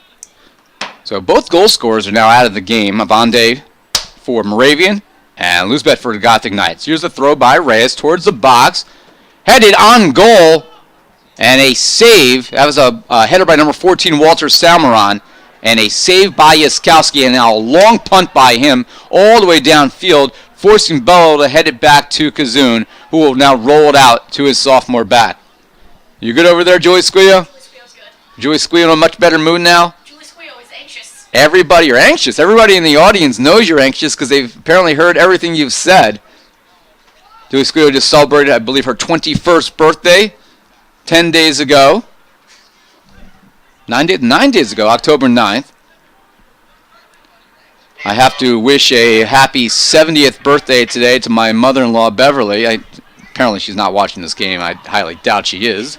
[SPEAKER 1] So both goal scorers are now out of the game. Avande for Moravian and Luzbet for the Gothic Knights. Here's a throw by Reyes towards the box. Headed on goal. And a save. That was a header by number 14, Walter Salmeron. And a save by Yaskowski. And now a long punt by him all the way downfield, forcing Bello to head it back to Kazoon, who will now roll it out to his sophomore back. You good over there, Joey Squillo?
[SPEAKER 2] Julie Squeal's good.
[SPEAKER 1] Joey Squillo in a much better mood now?
[SPEAKER 2] Julie Squeal is anxious.
[SPEAKER 1] Everybody, you're anxious. Everybody in the audience knows you're anxious because they've apparently heard everything you've said. Joey Squillo just celebrated, I believe, her 21st birthday 10 days ago. 9 days ago, October 9th. I have to wish a happy 70th birthday today to my mother-in-law, Beverly. Apparently she's not watching this game. I highly doubt she is.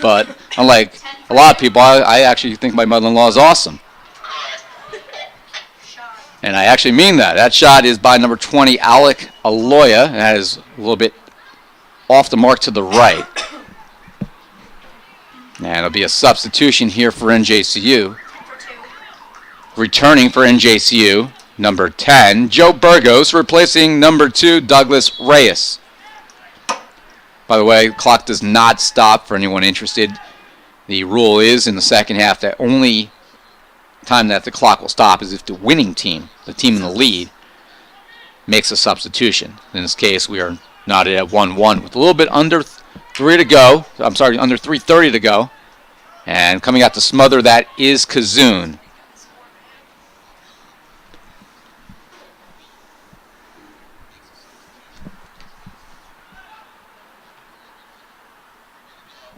[SPEAKER 1] But unlike a lot of people, I actually think my mother-in-law is awesome. And I actually mean that. That shot is by number 20, Alec Aloya. And that is a little bit off the mark to the right. And it'll be a substitution here for NJCU. Returning for NJCU, number 10, Joe Burgos, replacing number 2, Douglas Reyes. By the way, the clock does not stop for anyone interested. The rule is in the second half that only time that the clock will stop is if the winning team, the team in the lead, makes a substitution. In this case, we are knotted at 1-1 with a little bit under 3 to go. I'm sorry, under 3:30 to go. And coming out to smother that is Kazoon.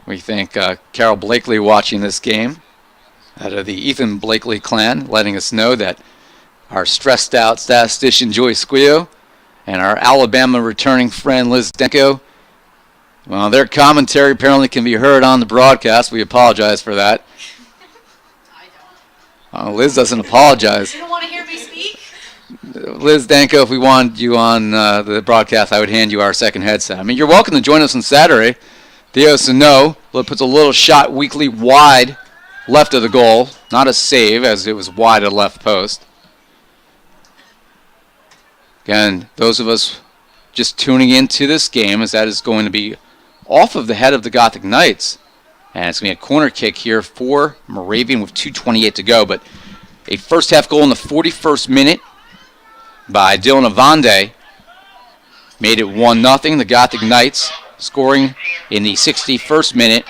[SPEAKER 1] We thank Carol Blakely watching this game out of the Ethan Blakely clan, letting us know that our stressed out statistician Joey Squillo and our Alabama returning friend Liz Denko, well, their commentary apparently can be heard on the broadcast. We apologize for that. Liz doesn't apologize.
[SPEAKER 2] You don't want to hear me speak?
[SPEAKER 1] Liz Danko, if we wanted you on the broadcast, I would hand you our second headset. I mean, you're welcome to join us on Saturday. Theo Sano puts a little shot weakly wide left of the goal. Not a save, as it was wide of the left post. Again, those of us just tuning into this game, as that is going to be off of the head of the Gothic Knights. And it's going to be a corner kick here for Moravian with 2:28 to go. But a first half goal in the 41st minute by Dylan Avande made it 1-0. The Gothic Knights scoring in the 61st minute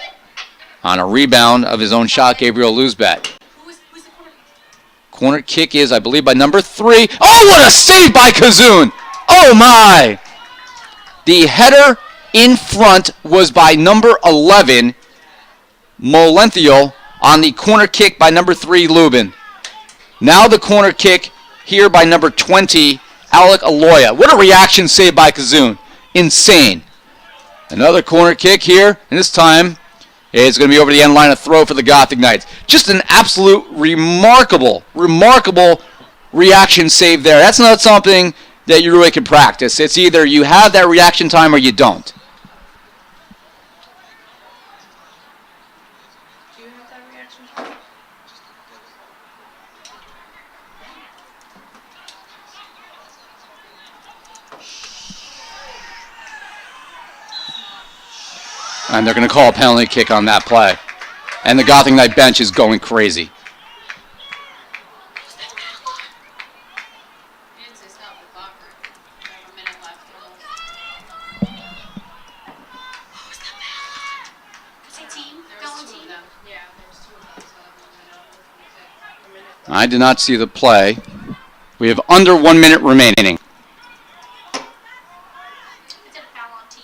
[SPEAKER 1] on a rebound of his own shot, Gabriel Luzbet.
[SPEAKER 2] Who's the corner?
[SPEAKER 1] Corner kick is, I believe, by number 3. Oh, what a save by Kazoon! Oh, my! The header in front was by number 11, Molenthiel, on the corner kick by number 3, Lubin. Now the corner kick here by number 20, Alec Aloya. What a reaction save by Kazoon. Insane. Another corner kick here, and this time it's going to be over the end line, a throw for the Gothic Knights. Just an absolute remarkable reaction save there. That's not something that you really can practice. It's either you have that reaction time or you don't.
[SPEAKER 5] Do you have that reaction time?
[SPEAKER 1] And they're going to call a penalty kick on that play. And the Gothic Knight bench is going crazy.
[SPEAKER 3] He didn't say stop the clock.
[SPEAKER 1] I did not see the play. We have under 1 minute remaining.
[SPEAKER 2] We did a foul on team.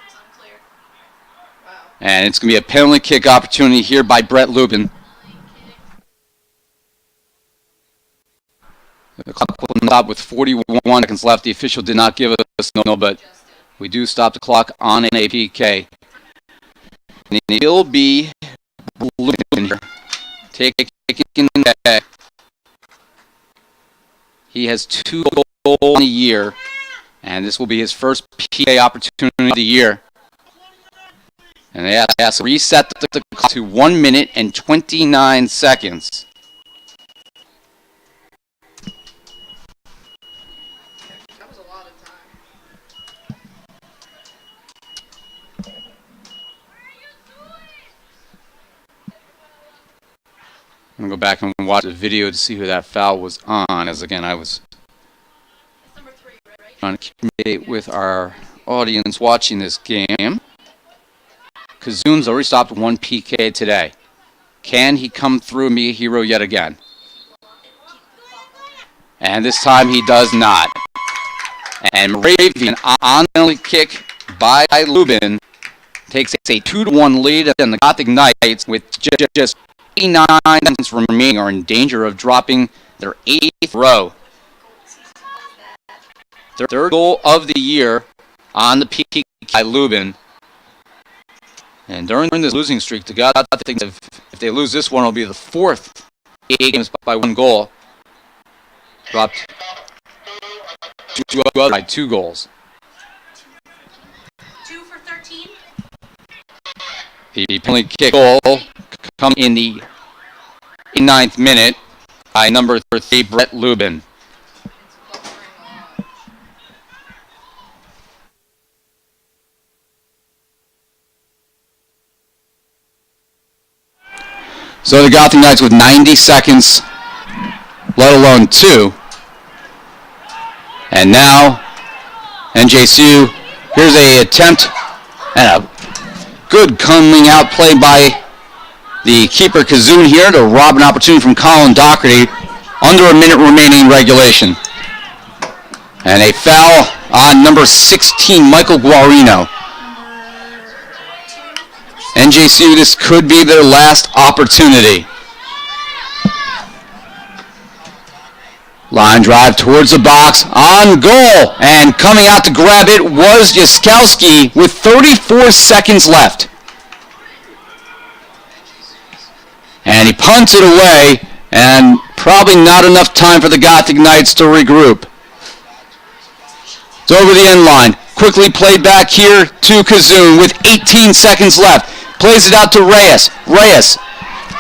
[SPEAKER 2] It's unclear.
[SPEAKER 5] Wow.
[SPEAKER 1] And it's going to be a penalty kick opportunity here by Brett Lubin. The clock will stop with 41 seconds left. The official did not give us no, but we do stop the clock on an APK. And it will be Lubin here. Taking that. He has 2 goals in a year, and this will be his first PK opportunity of the year. And they have to reset the clock to 1 minute and 29 seconds.
[SPEAKER 5] That was a lot of time.
[SPEAKER 1] I'm going to go back and watch the video to see who that foul was on, as again, I was
[SPEAKER 2] It's number 3, right?
[SPEAKER 1] trying to communicate with our audience watching this game. Kazun's already stopped 1 PK today. Can he come through and be a hero yet again? And this time he does not. And Moravian on the penalty kick by Lubin takes a 2-1 lead, and the Gothic Knights, with just 89 seconds remaining, are in danger of dropping their 8th row. Their 3rd goal of the year on the PK by Lubin. And during this losing streak, the Gothic, if they lose this one, it'll be the 4th 8 games by 1 goal. Dropped by 2 goals.
[SPEAKER 2] 2 for 13.
[SPEAKER 1] The penalty kick goal come in the 9th minute by number 3, Brett Lubin. So the Gothic Knights with 90 seconds, let alone 2. And now, NJCU, here's a attempt and a good coming out play by the keeper Kazun here to rob an opportunity from Colin Doherty. Under a minute remaining in regulation. And a foul on number 16, Michael Guarino. NJCU, this could be their last opportunity. Line drive towards the box, on goal, and coming out to grab it was Jaskowski with 34 seconds left. And he punts it away, and probably not enough time for the Gothic Knights to regroup. It's over the end line. Quickly played back here to Kazun with 18 seconds left. Plays it out to Reyes. Reyes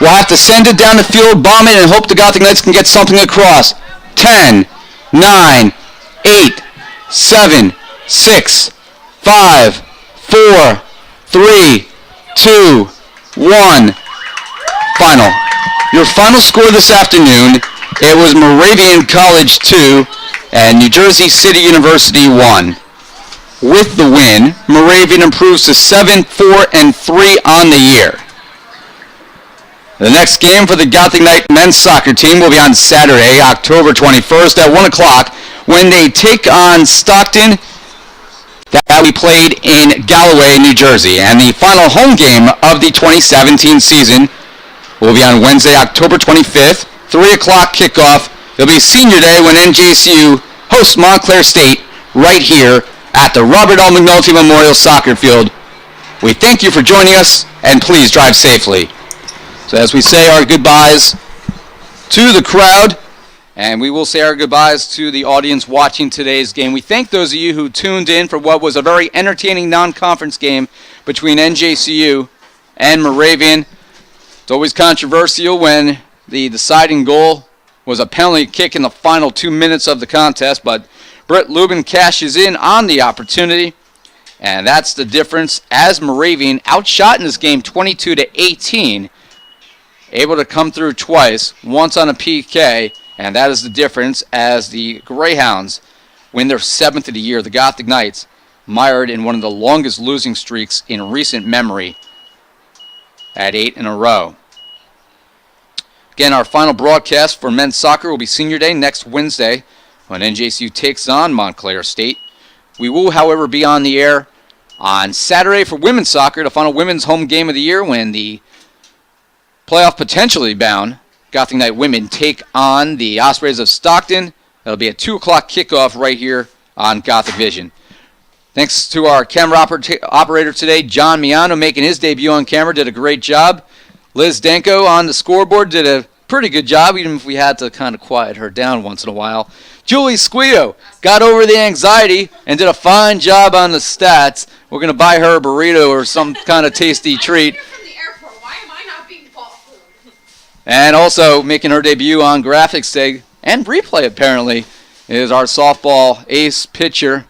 [SPEAKER 1] will have to send it down the field, bomb it, and hope the Gothic Knights can get something across. 10, 9, 8, 7, 6, 5, 4, 3, 2, 1. Final. Your final score this afternoon, it was Moravian College 2 and New Jersey City University 1. With the win, Moravian improves to 7-4-3 on the year. The next game for the Gothic Knight men's soccer team will be on Saturday, October 21st at 1 o'clock when they take on Stockton. That we played in Galloway, New Jersey. And the final home game of the 2017 season will be on Wednesday, October 25th, 3 o'clock kickoff. It'll be Senior Day when NJCU hosts Montclair State right here at the Robert L. McNulty Memorial Soccer Field. We thank you for joining us, and please drive safely. So as we say our goodbyes to the crowd, and we will say our goodbyes to the audience watching today's game. We thank those of you who tuned in for what was a very entertaining non-conference game between NJCU and Moravian. It's always controversial when the deciding goal was a penalty kick in the final 2 minutes of the contest, but Brett Lubin cashes in on the opportunity, and that's the difference as Moravian outshot in this game 22-18, able to come through twice, once on a PK, and that is the difference as the Greyhounds win their 7th of the year. The Gothic Knights mired in one of the longest losing streaks in recent memory at 8 in a row. Again, our final broadcast for men's soccer will be Senior Day next Wednesday when NJCU takes on Montclair State. We will, however, be on the air on Saturday for women's soccer, the final women's home game of the year when the playoff potentially bound Gothic Knight women take on the Ospreys of Stockton. That'll be a 2 o'clock kickoff right here on Gothic Vision. Thanks to our camera operator today, John Miano, making his debut on camera, did a great job. Liz Danko on the scoreboard did a pretty good job, even if we had to kind of quiet her down once in a while. Julie Squio got over the anxiety and did a fine job on the stats. We're going to buy her a burrito or some kind of tasty treat.
[SPEAKER 5] From the airport. Why am I not being bought food?
[SPEAKER 1] And also making her debut on graphics today, and replay apparently, is our softball ace pitcher,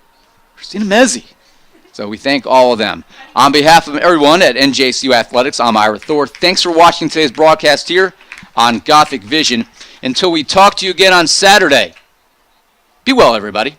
[SPEAKER 1] Christina Mezzi. So we thank all of them. On behalf of everyone at NJCU Athletics, I'm Ira Thor. Thanks for watching today's broadcast here on Gothic Vision. Until we talk to you again on Saturday, be well, everybody.